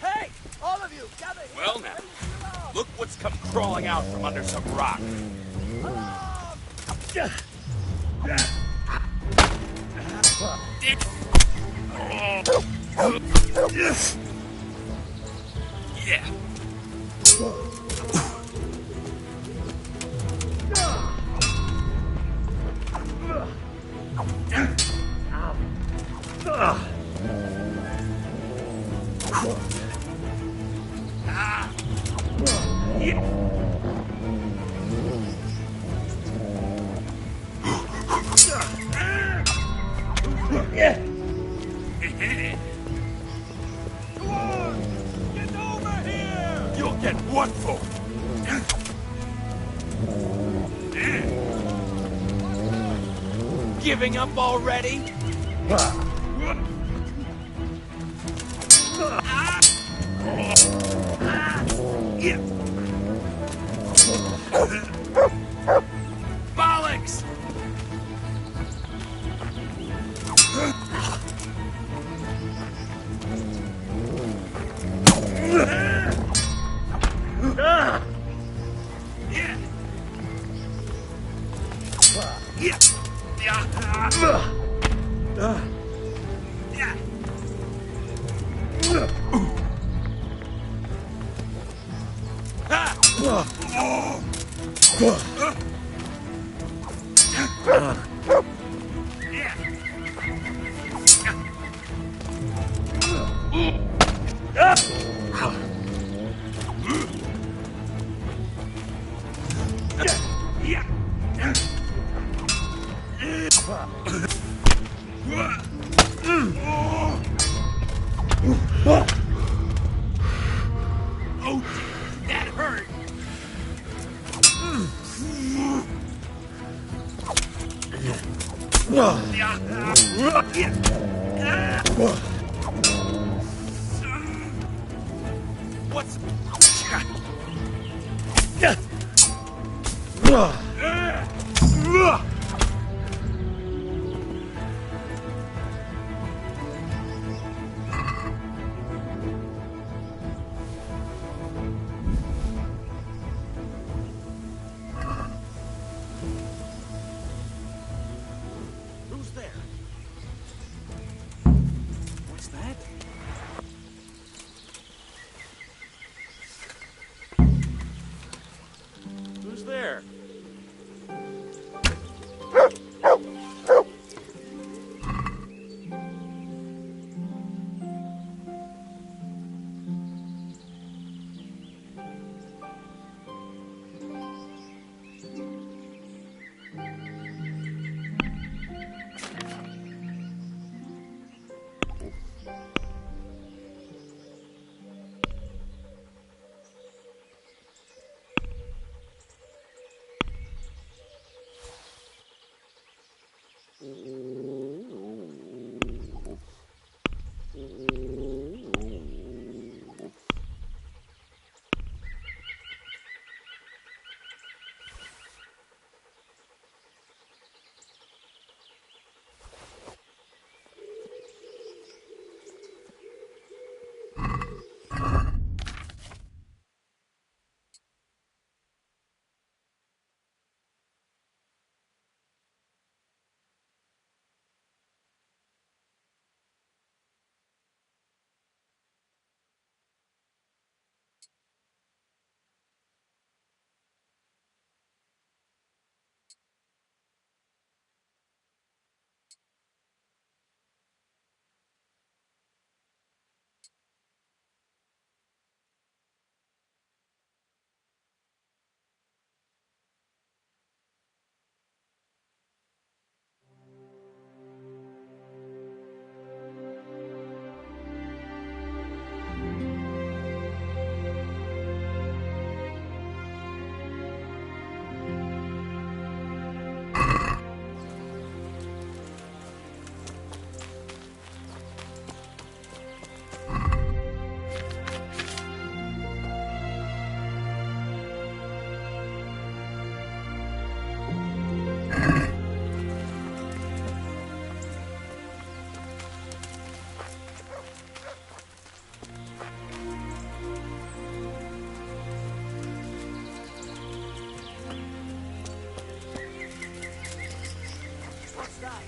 Hey, all of you, gather here. Well now, look what's come crawling out from under some rock. Yeah. You'll get what for? Giving up already? Bollocks! Oh, that hurt! What's... Who's there? What's that? Who's there? What's that?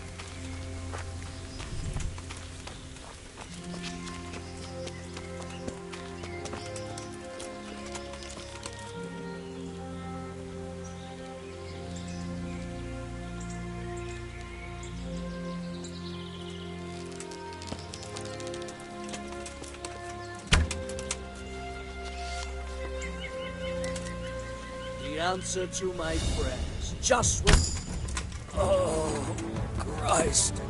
The answer to my prayers. Just what... Oh, Christ.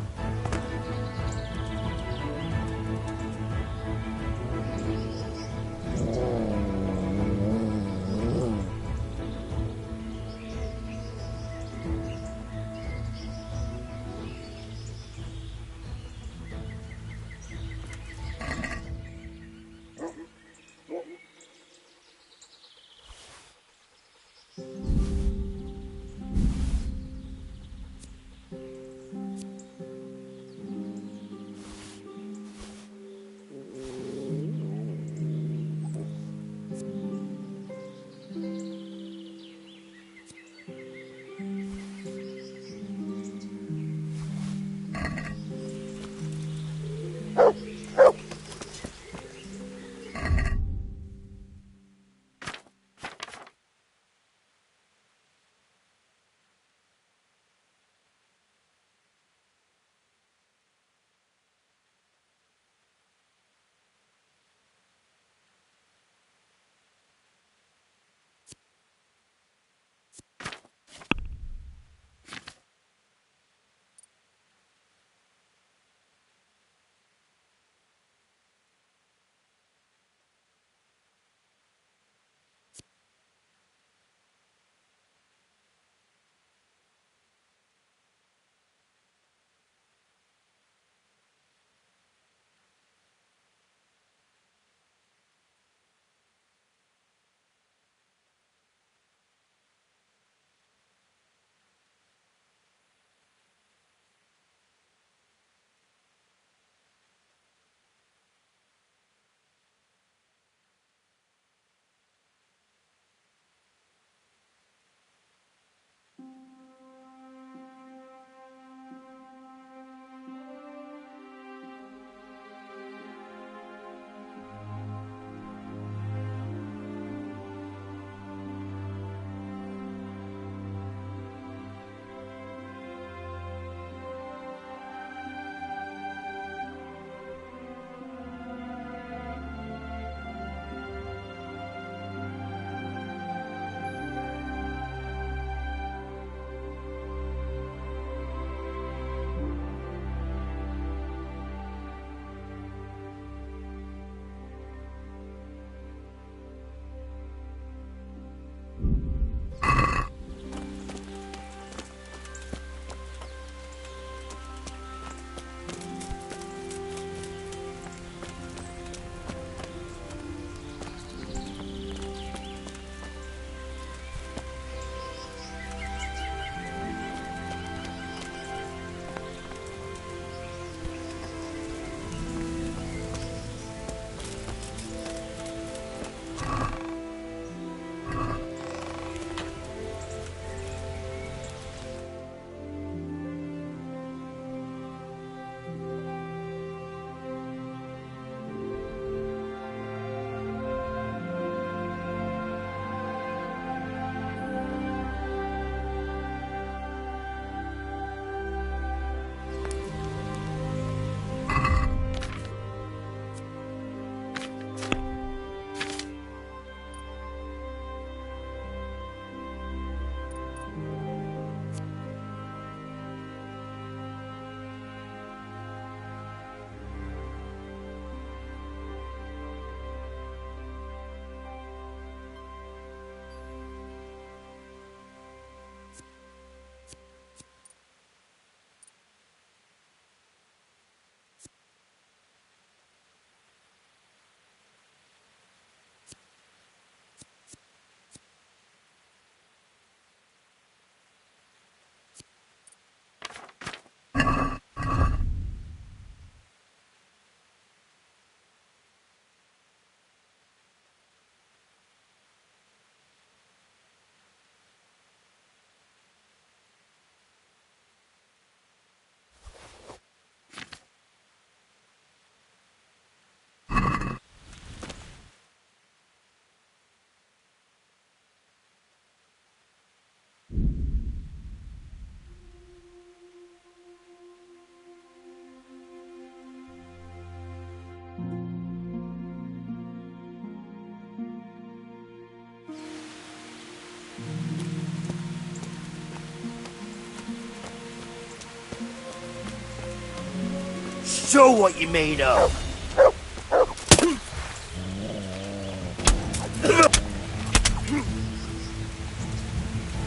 Show what you're made of.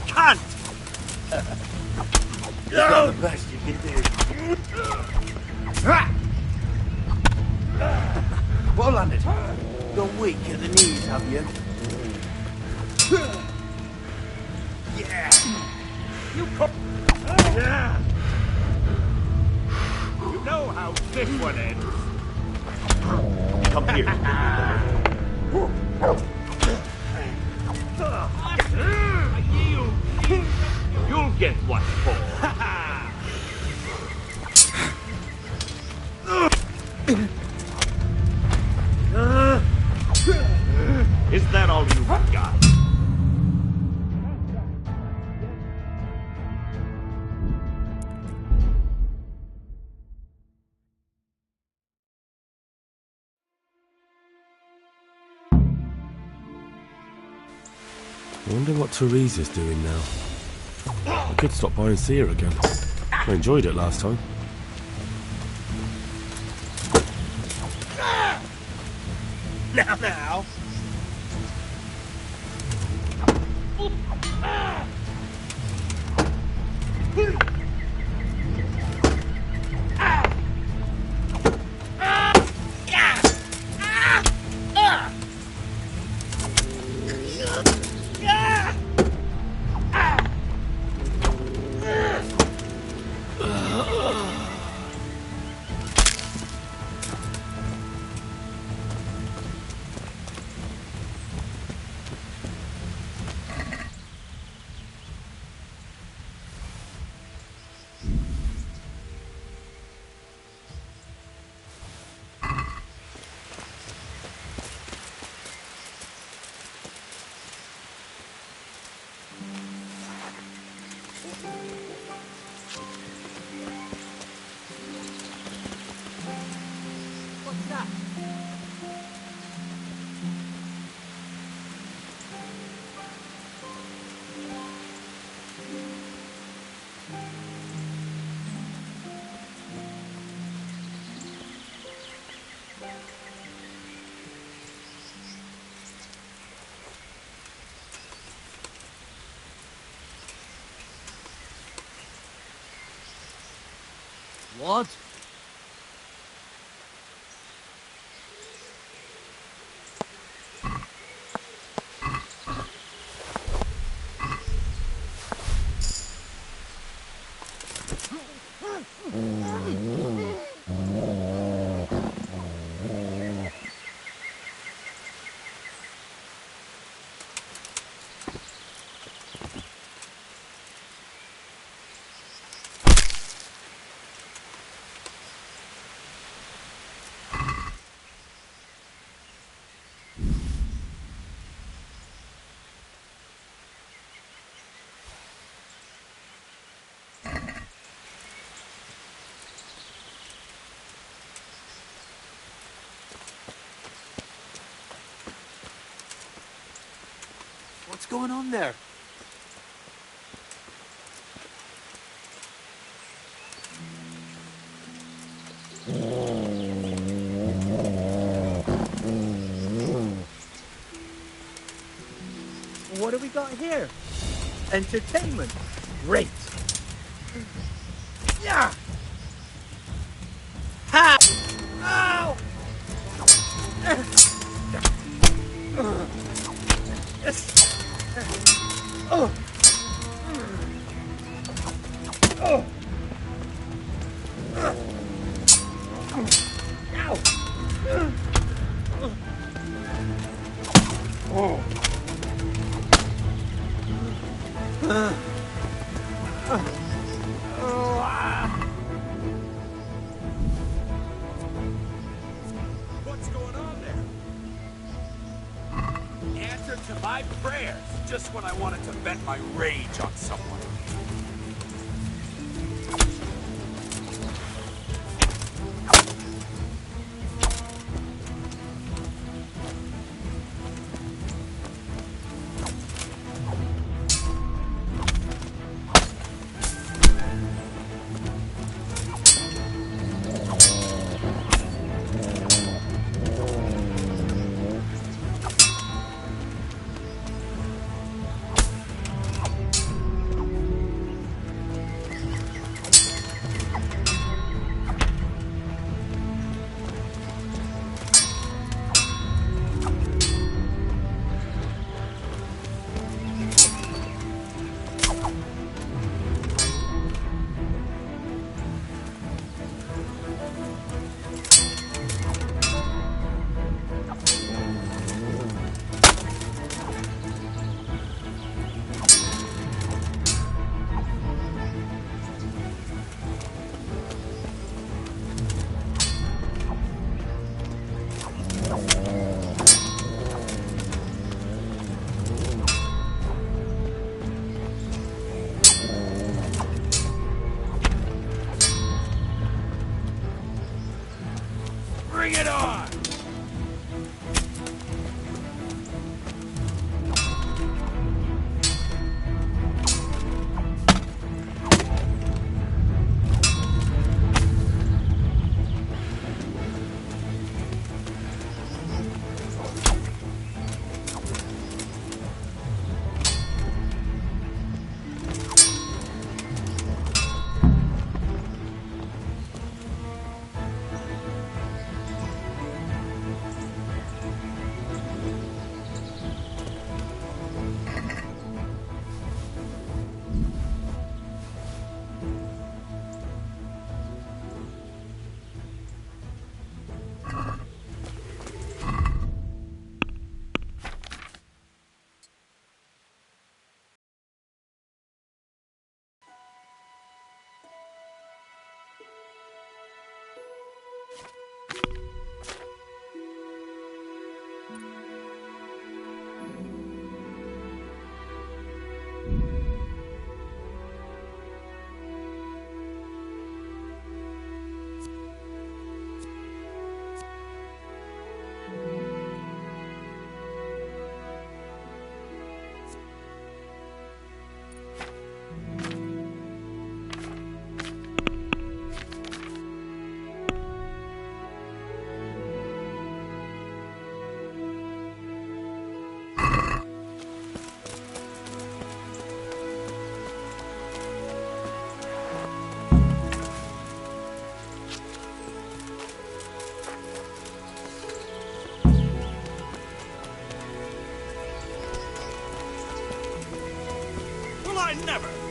Cunt! That's the best you can do. Well landed. You're weak at the knees, have you? Yeah. You know how this one ends. Come here. You'll get what for. Is that all you've got? I wonder what Teresa's doing now. I could stop by and see her again. I enjoyed it last time. Now. What's that? What? What's going on there? What do we got here? Entertainment. Great. Yeah. Ha! Ow! Oh. Oh. Ow. Oh. What's going on there? Answer to my prayers, just when I wanted to vent my rage on someone. Bring it on! I never!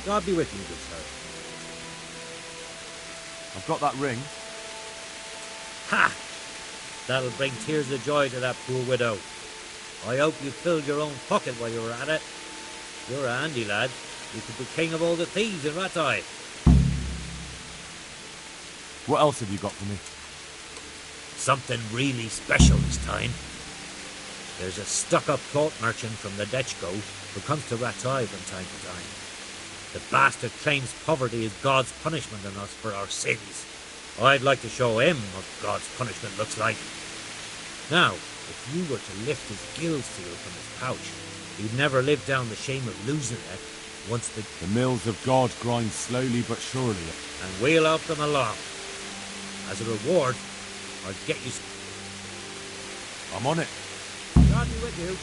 God be with you, good sir. I've got that ring. Ha! That'll bring tears of joy to that poor widow. I hope you filled your own pocket while you were at it. You're a handy lad. You could be king of all the thieves in Rattay. What else have you got for me? Something really special this time. There's a stuck-up plot merchant from the Dutch Coast who comes to Rattay from time to time. The bastard claims poverty is God's punishment on us for our sins. I'd like to show him what God's punishment looks like. Now, if you were to lift his gill seal from his pouch, he'd never live down the shame of losing it once the mills of God grind slowly but surely. And we'll help them along. As a reward, I'll get you... I'm on it. God be with you.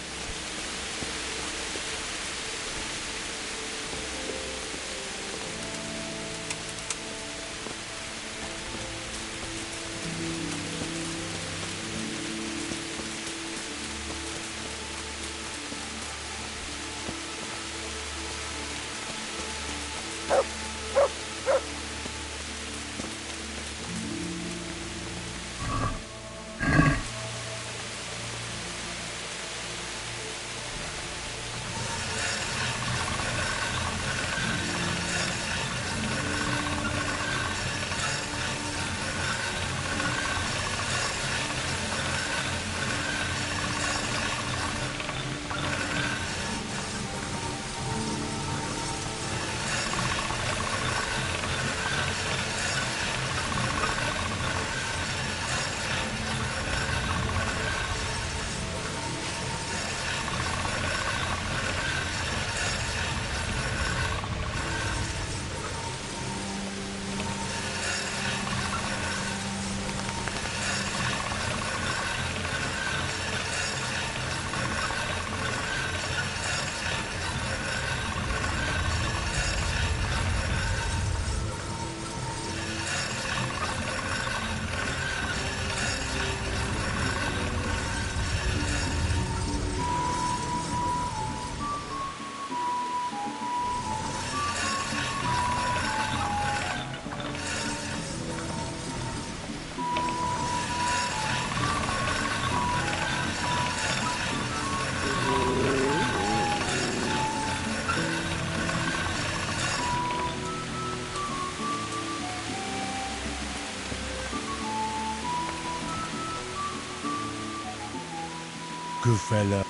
Good fella.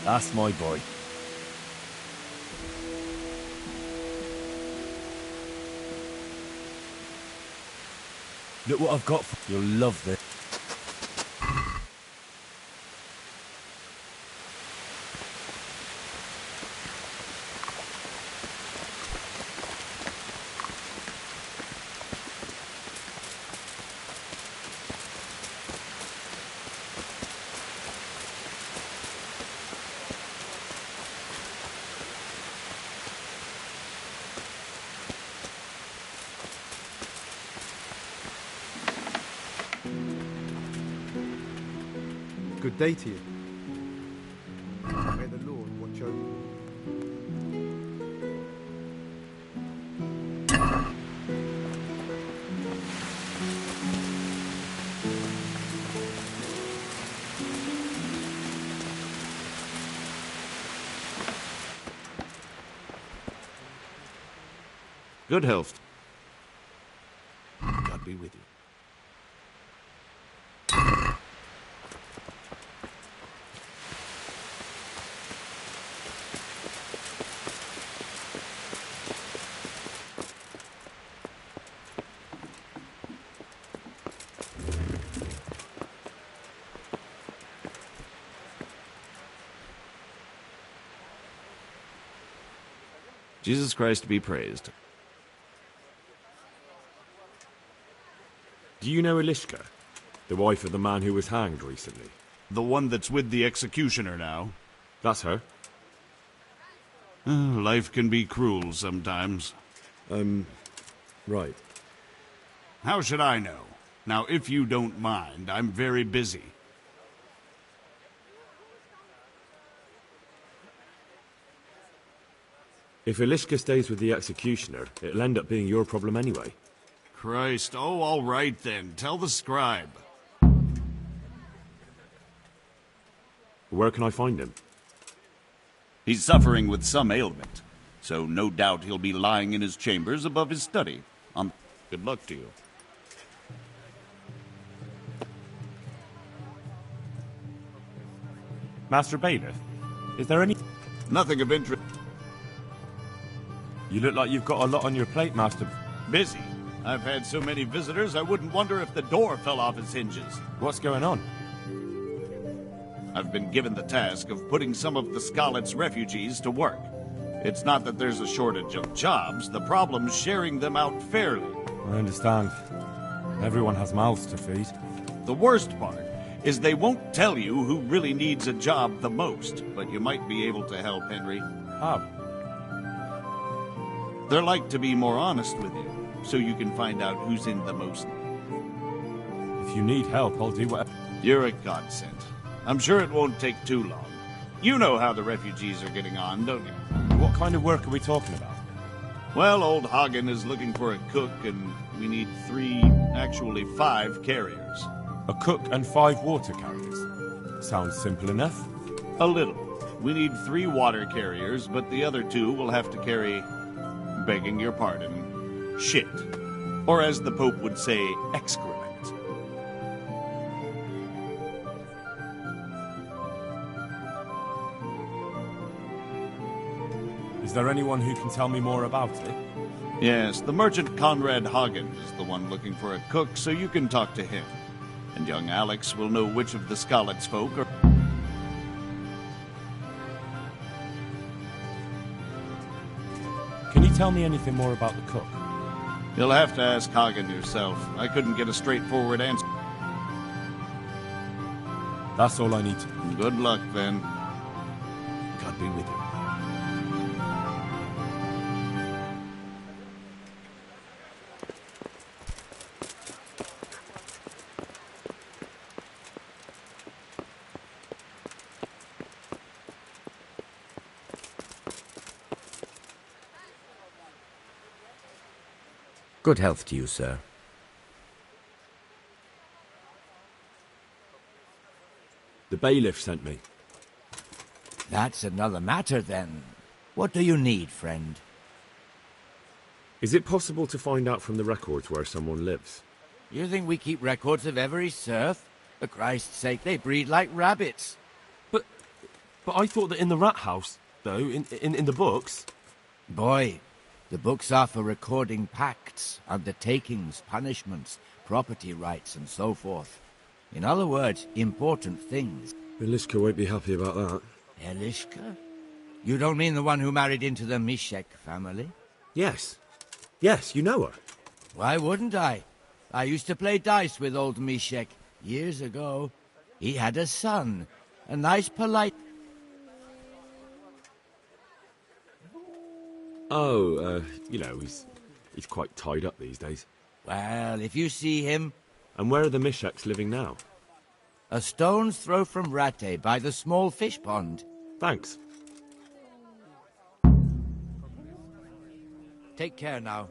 That's my boy. Look what I've got for you. You'll love this. Good day to you. May the Lord watch over you. Good health. God be with you. Jesus Christ be praised. Do you know Elishka, the wife of the man who was hanged recently? The one that's with the executioner now? That's her. Life can be cruel sometimes. Right. How should I know? Now, if you don't mind, I'm very busy. If Ilishka stays with the executioner, it'll end up being your problem anyway. Christ, oh, all right then. Tell the scribe. Where can I find him? He's suffering with some ailment, so no doubt he'll be lying in his chambers above his study. Good luck to you. Master Bailiff, is there any... Nothing of interest. You look like you've got a lot on your plate, Master... Busy. I've had so many visitors, I wouldn't wonder if the door fell off its hinges. What's going on? I've been given the task of putting some of the Scarlet's refugees to work. It's not that there's a shortage of jobs, the problem's sharing them out fairly. I understand. Everyone has mouths to feed. The worst part is they won't tell you who really needs a job the most, but you might be able to help, Henry. How? They're like to be more honest with you, so you can find out who's in the most. If you need help, I'll do whatever. You're a godsend. I'm sure it won't take too long. You know how the refugees are getting on, don't you? What kind of work are we talking about? Well, old Hagen is looking for a cook, and we need 5 carriers. A cook and 5 water carriers. Sounds simple enough. A little. We need 3 water carriers, but the other 2 will have to carry, begging your pardon, shit. Or as the Pope would say, excrement. Is there anyone who can tell me more about it? Yes, the merchant Conrad Hagen is the one looking for a cook, so you can talk to him. And young Alex will know which of the Scarlet's folk are... Can you tell me anything more about the cook? You'll have to ask Hagen yourself. I couldn't get a straightforward answer. That's all I need to... Good luck, then. God be with you. Good health to you, sir. The bailiff sent me. That's another matter, then. What do you need, friend? Is it possible to find out from the records where someone lives? You think we keep records of every serf? For Christ's sake, they breed like rabbits. But I thought that in the rat house, though, in the books... Boy, the books are for recording pacts, undertakings, punishments, property rights, and so forth. In other words, important things. Ilishka won't be happy about that. Ilishka? You don't mean the one who married into the Mishek family? Yes. Yes, you know her. Why wouldn't I? I used to play dice with old Mishek years ago. He had a son. A nice, polite... Oh, you know, he's quite tied up these days. Well, if you see him... And where are the Misheks living now? A stone's throw from Rate by the small fish pond. Thanks. Take care now.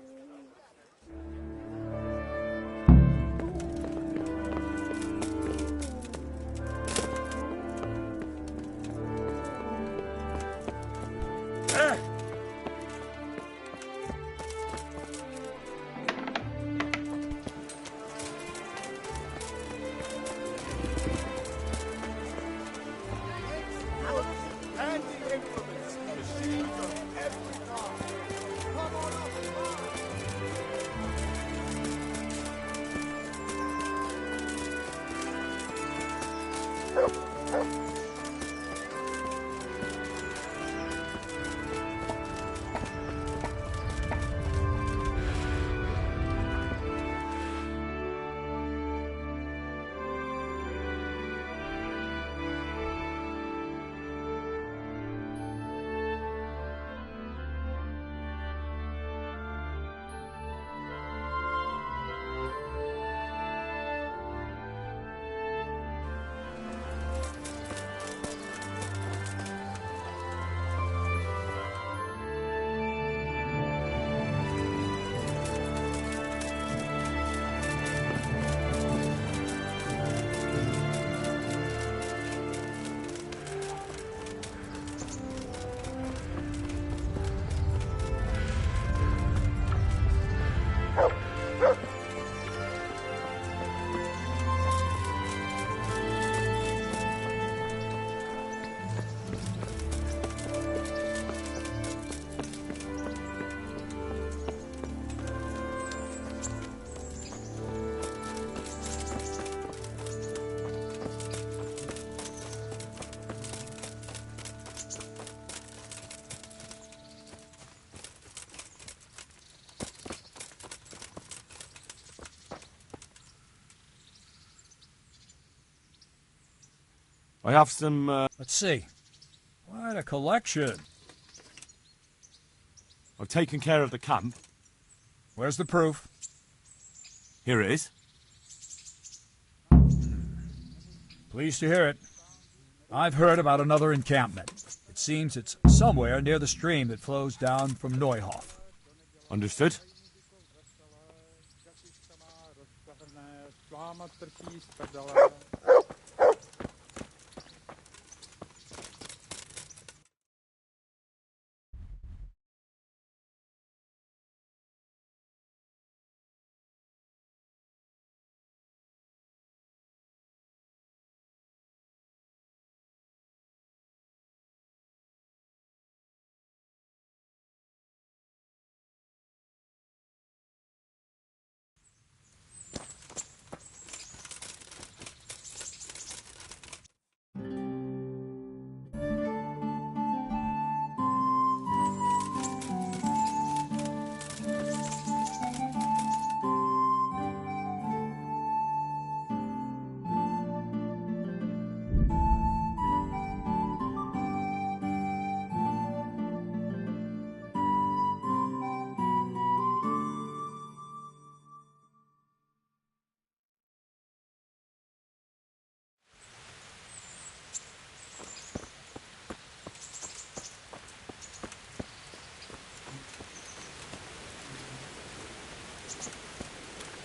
I have some, Let's see. Quite a collection. I've taken care of the camp. Where's the proof? Here it is. Pleased to hear it. I've heard about another encampment. It seems it's somewhere near the stream that flows down from Neuhof. Understood.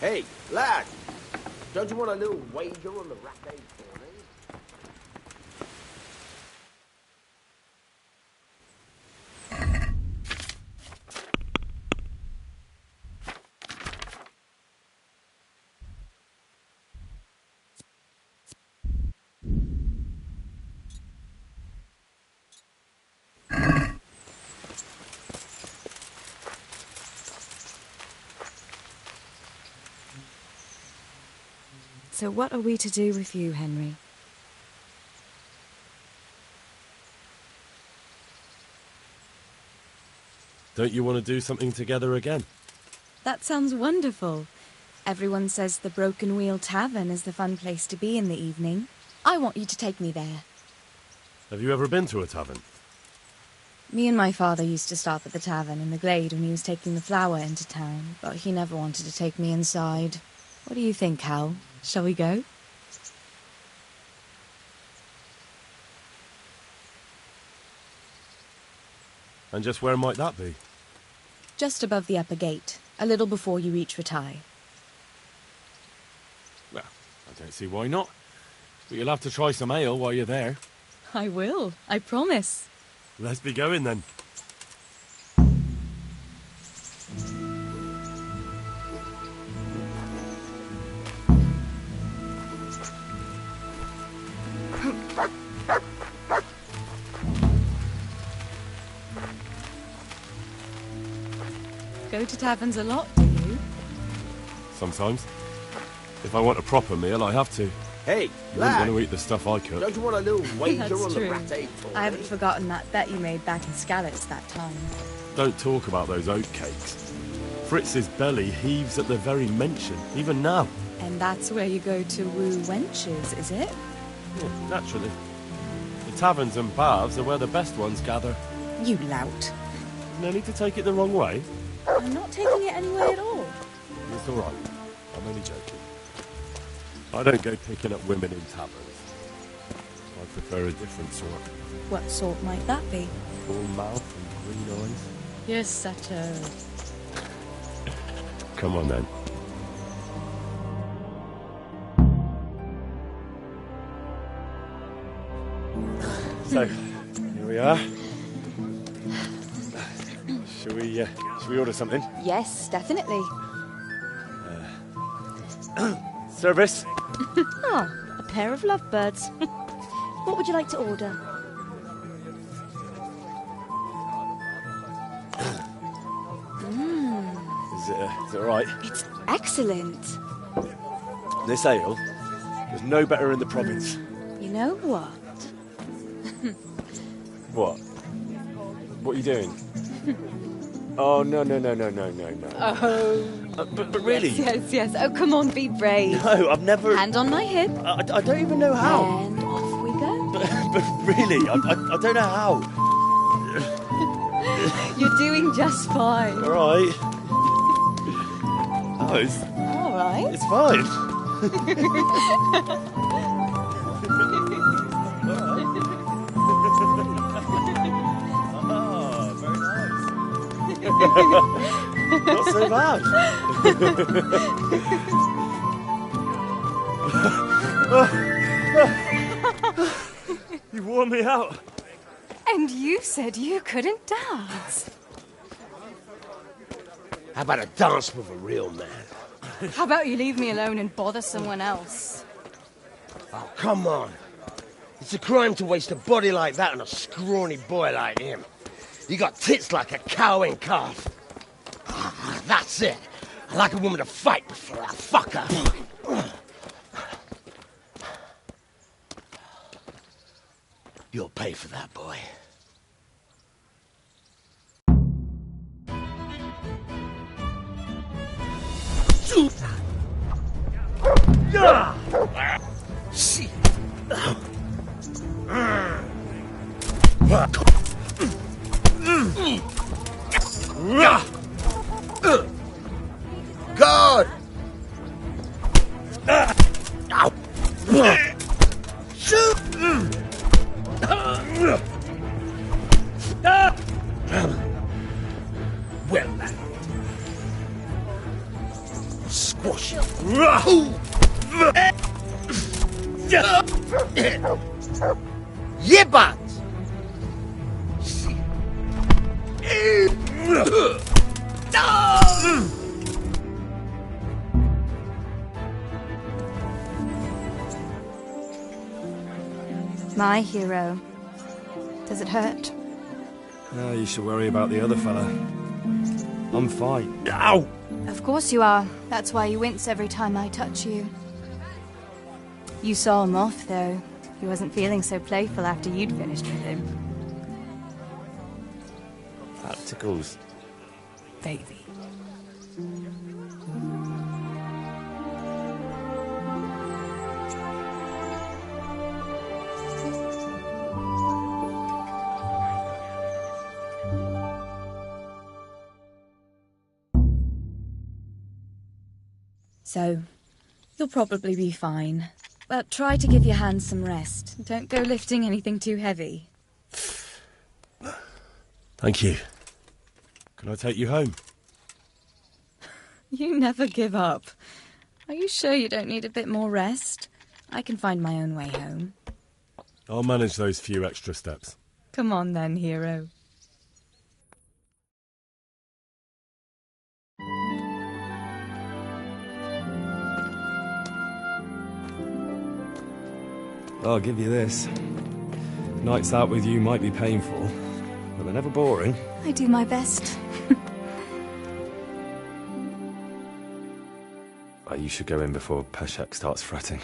Hey, lad! Don't you want a little wager on the racket for me? So what are we to do with you, Henry? Don't you want to do something together again? That sounds wonderful. Everyone says the Broken Wheel Tavern is the fun place to be in the evening. I want you to take me there. Have you ever been to a tavern? Me and my father used to stop at the tavern in the glade when he was taking the flour into town, but he never wanted to take me inside. What do you think, Hal? Shall we go? And just where might that be? Just above the upper gate, a little before you reach Ratai. Well, I don't see why not. But you'll have to try some ale while you're there. I will, I promise. Let's be going then. Go to taverns a lot, do you? Sometimes. If I want a proper meal, I have to. Hey, You wouldn't lad! want to eat the stuff I cook. Don't you want a little wager That's on the true. racket for I me? haven't forgotten that bet you made back in Scallops that time. Don't talk about those oat cakes. Fritz's belly heaves at the very mention, even now. And that's where you go to woo wenches, is it? Yeah, naturally. The taverns and baths are where the best ones gather. You lout. No need to take it the wrong way. I'm not taking it any way at all. It's all right. I'm only joking. I don't go picking up women in taverns. I prefer a different sort. What sort might that be? Full mouth and green eyes. You're such a... Come on then. So, here we are. Shall we order something? Yes, definitely. Service? Oh, a pair of lovebirds. What would you like to order? Is it all right? It's excellent. This ale, there's no better in the province. You know what? What? What are you doing? Oh, no. Oh. But really? Yes. Oh, come on, be brave. No, I've never... Hand on my hip. I don't even know how. And off we go. But really, I don't know how. You're doing just fine. All right. Oh, it's All right. it's fine. Oh, very nice. Not so bad. You wore me out. And you said you couldn't dance. How about a dance with a real man? How about you leave me alone and bother someone else? Oh, come on. It's a crime to waste a body like that on a scrawny boy like him. You got tits like a cow in calf. Ah, that's it. I like a woman to fight before I fuck her. You'll pay for that, boy. Shit. God! Shoot! Well, lad. Squash it. Yebat! My hero. Does it hurt? You should worry about the other fella. I'm fine. Ow! Of course you are. That's why you wince every time I touch you. You saw him off, though. He wasn't feeling so playful after you'd finished with him. That tickles. Baby. So, you'll probably be fine. But try to give your hands some rest. Don't go lifting anything too heavy. Thank you. Can I take you home? You never give up. Are you sure you don't need a bit more rest? I can find my own way home. I'll manage those few extra steps. Come on then, hero. I'll give you this. Nights out with you might be painful, but they're never boring. I do my best. You should go in before Peshek starts fretting.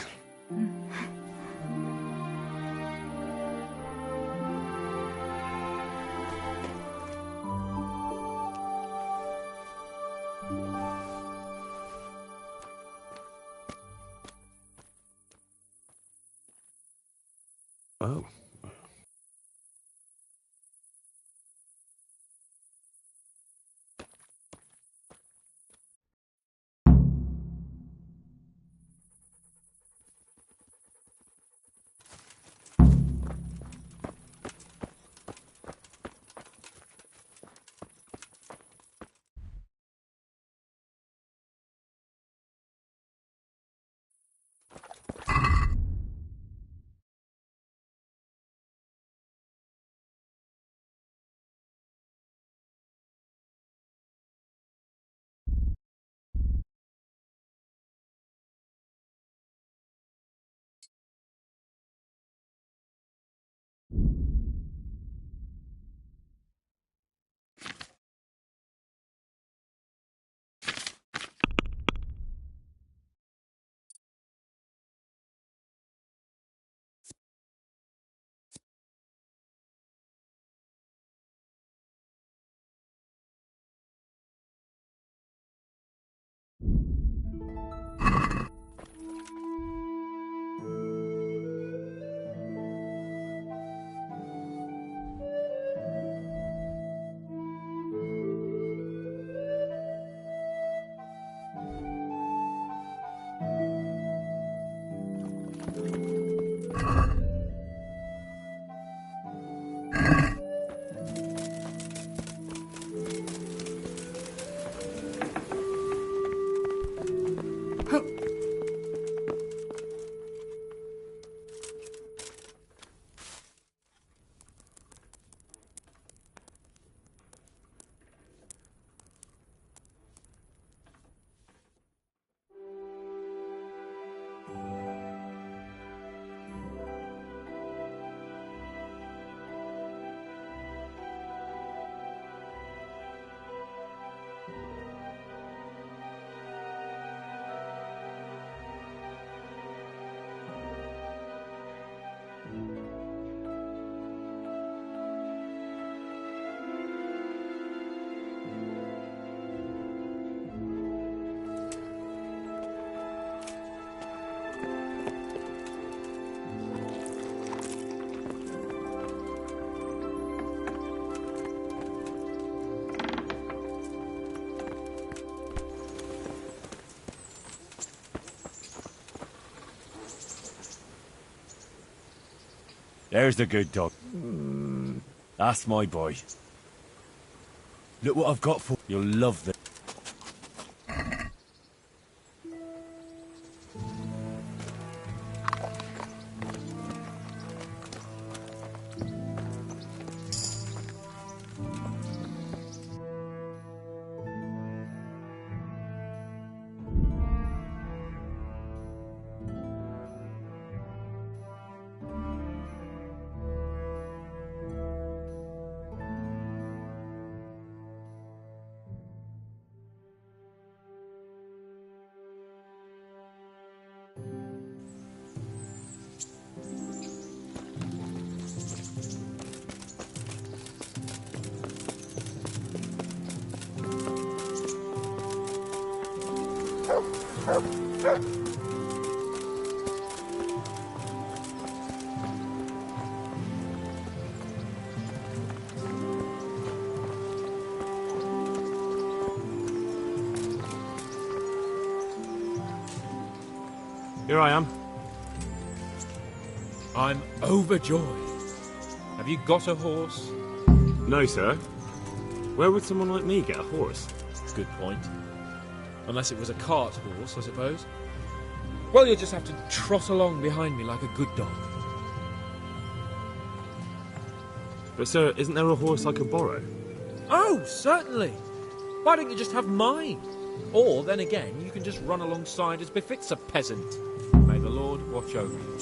Oh. There's the good dog. That's my boy. Look what I've got for you. You'll love this. Here I am. I'm overjoyed. Have you got a horse? No, sir. Where would someone like me get a horse? Good point. Unless it was a cart horse, I suppose. Well, you'll just have to trot along behind me like a good dog. But, sir, isn't there a horse I could borrow? Oh, certainly. Why don't you just have mine? Or, then again, you can just run alongside as befits a peasant. May the Lord watch over you.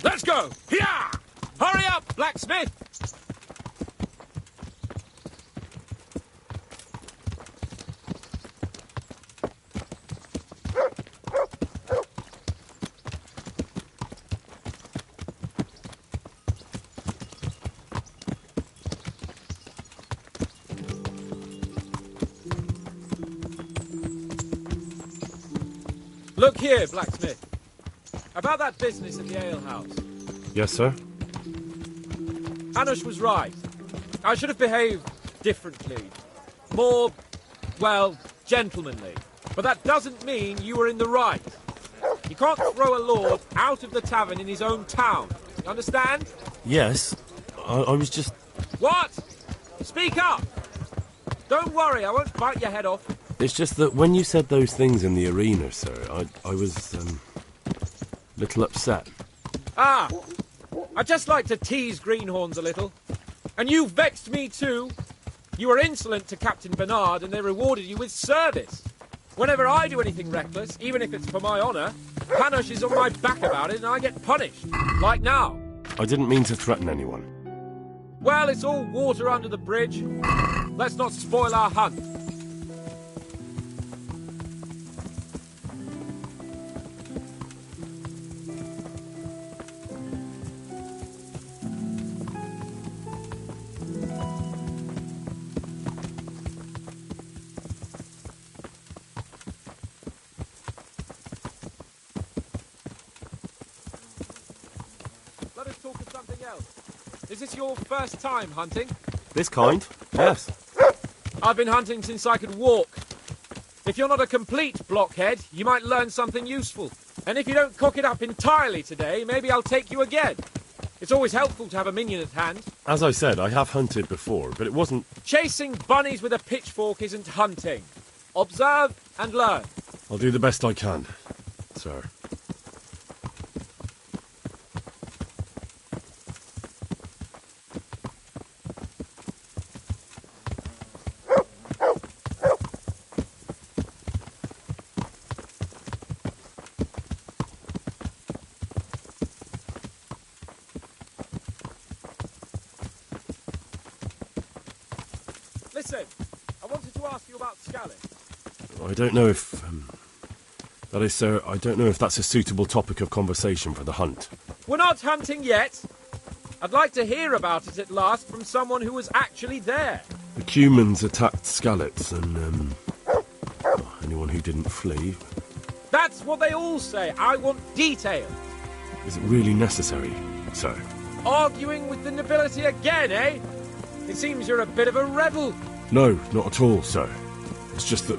Let's go! Here! Hurry up, blacksmith! Look here, blacksmith. About that business at the alehouse. Yes, sir? Hanush was right. I should have behaved differently. More, well, gentlemanly. But that doesn't mean you were in the right. You can't throw a lord out of the tavern in his own town. You understand? Yes. I was just... What? Speak up! Don't worry, I won't bite your head off. It's just that when you said those things in the arena, sir, I was, little upset. Ah! I just like to tease greenhorns a little. And you vexed me too. You were insolent to Captain Bernard and they rewarded you with service. Whenever I do anything reckless, even if it's for my honour, Hanush is on my back about it and I get punished. Like now. I didn't mean to threaten anyone. Well, it's all water under the bridge. Let's not spoil our hunt. Let us talk of something else. Is this your first time hunting? This kind? Yes. I've been hunting since I could walk. If you're not a complete blockhead, you might learn something useful. And if you don't cock it up entirely today, maybe I'll take you again. It's always helpful to have a minion at hand. As I said, I have hunted before, but it wasn't... Chasing bunnies with a pitchfork isn't hunting. Observe and learn. I'll do the best I can, sir. Listen, I wanted to ask you about Scarlet. I don't know if... that is, sir, I don't know if that's a suitable topic of conversation for the hunt. We're not hunting yet. I'd like to hear about it at last from someone who was actually there. The Cumans attacked Scalets, and, anyone who didn't flee. That's what they all say. I want detail. Is it really necessary, sir? Arguing with the nobility again, eh? It seems you're a bit of a rebel. No, not at all, sir. It's just that...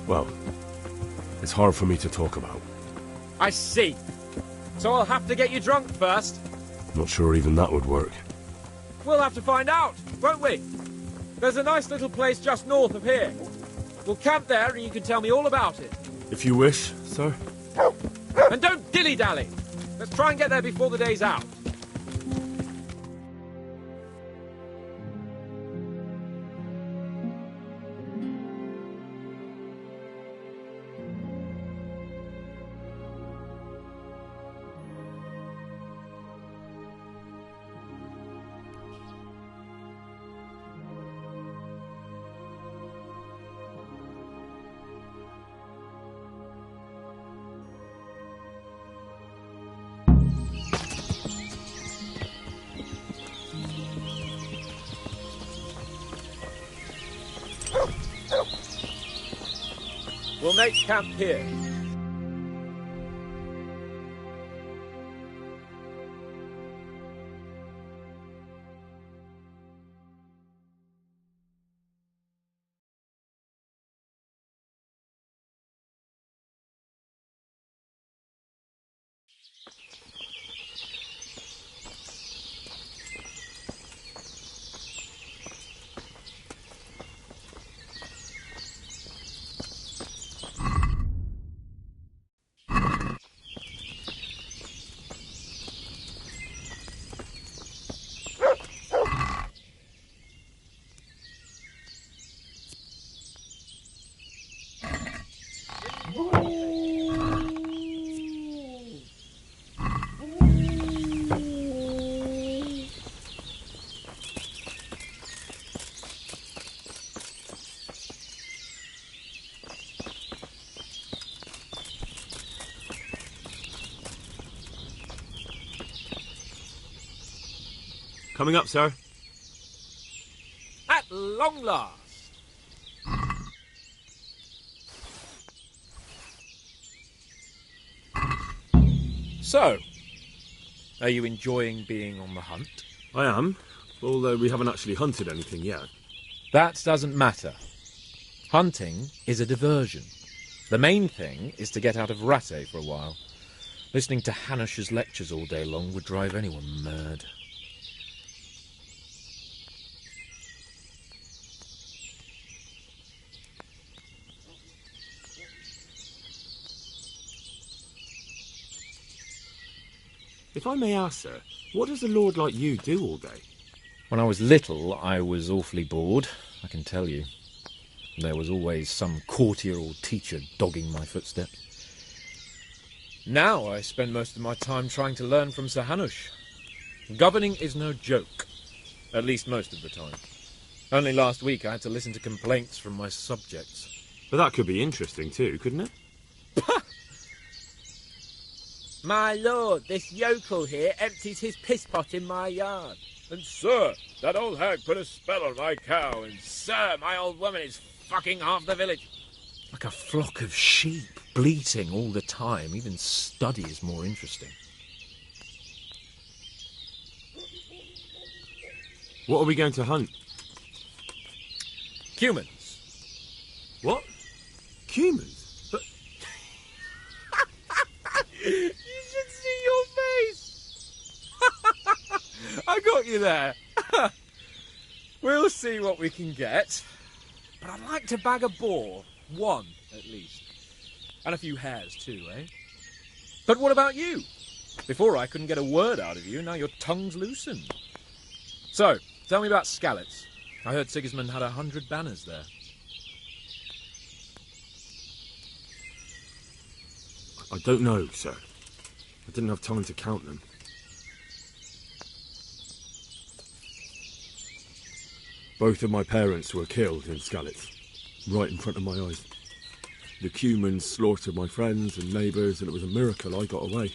well, it's hard for me to talk about. I see. So I'll have to get you drunk first. Not sure even that would work. We'll have to find out, won't we? There's a nice little place just north of here. We'll camp there and you can tell me all about it. If you wish, sir. And don't dilly-dally. Let's try and get there before the day's out. We'll make camp here. Coming up, sir. At long last. So, are you enjoying being on the hunt? I am, although we haven't actually hunted anything yet. That doesn't matter. Hunting is a diversion. The main thing is to get out of Rattay for a while. Listening to Hanush's lectures all day long would drive anyone mad. If I may ask, sir, what does a lord like you do all day? When I was little, I was awfully bored, I can tell you. There was always some courtier or teacher dogging my footsteps. Now I spend most of my time trying to learn from Sir Hanush. Governing is no joke, at least most of the time. Only last week I had to listen to complaints from my subjects. But that could be interesting too, couldn't it? My lord, this yokel here empties his piss pot in my yard. And sir, that old hag put a spell on my cow, and Sir, my old woman is fucking half the village. Like a flock of sheep, bleating all the time. Even study is more interesting. What are we going to hunt? Humans. What? Humans? But... You should see your face! I got you there. We'll see what we can get. But I'd like to bag a boar. One, at least. And a few hares, too, eh? But what about you? Before I couldn't get a word out of you, now your tongue's loosened. So, tell me about Skalitz. I heard Sigismund had 100 banners there. I don't know, sir. I didn't have time to count them. Both of my parents were killed in Skalitz, right in front of my eyes. The Cumans slaughtered my friends and neighbours, and it was a miracle I got away.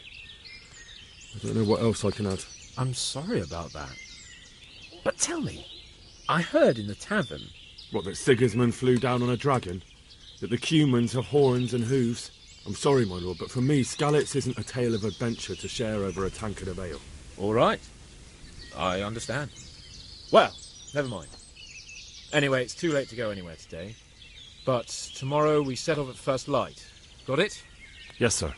I don't know what else I can add. I'm sorry about that. But tell me, I heard in the tavern... What, that Sigismund flew down on a dragon? That the Cumans have horns and hooves? I'm sorry, my lord, but for me, Skalitz isn't a tale of adventure to share over a tankard of ale. All right. I understand. Well, never mind. Anyway, it's too late to go anywhere today. But tomorrow we set off at first light. Got it? Yes, sir.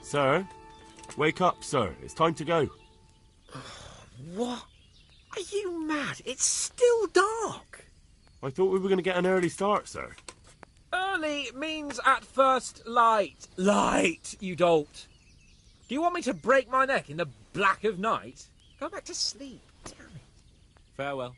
Sir? Wake up, sir. It's time to go. What? Are you mad? It's still dark. I thought we were going to get an early start, sir. Early means at first light. Light, you dolt. Do you want me to break my neck in the black of night? Go back to sleep. Damn it. Farewell.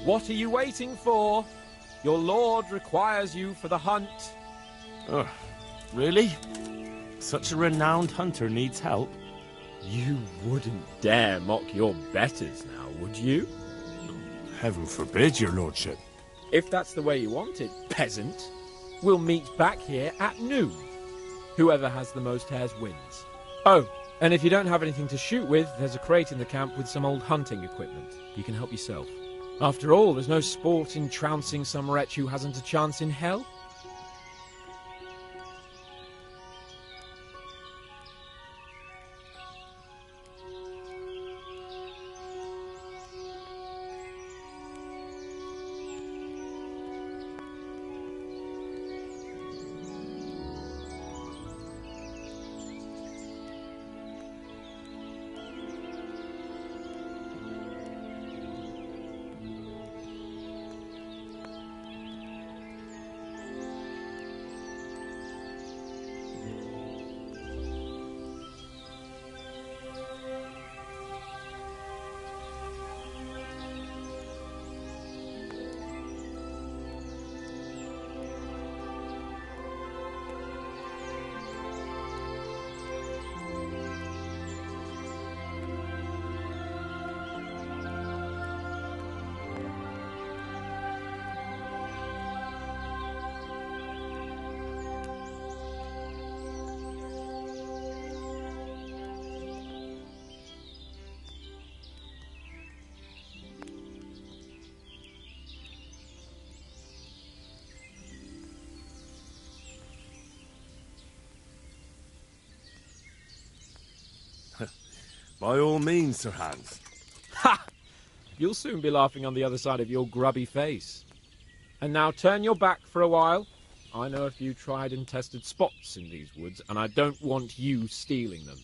What are you waiting for? Your lord requires you for the hunt. Ugh, really? Such a renowned hunter needs help. You wouldn't dare mock your betters now, would you? Heaven forbid, your lordship. If that's the way you want it, peasant, we'll meet back here at noon. Whoever has the most hares wins. Oh, and if you don't have anything to shoot with, there's a crate in the camp with some old hunting equipment. You can help yourself. After all, there's no sport in trouncing some wretch who hasn't a chance in hell. By all means, Sir Hans. Ha! You'll soon be laughing on the other side of your grubby face. And now turn your back for a while. I know a few tried and tested spots in these woods, and I don't want you stealing them.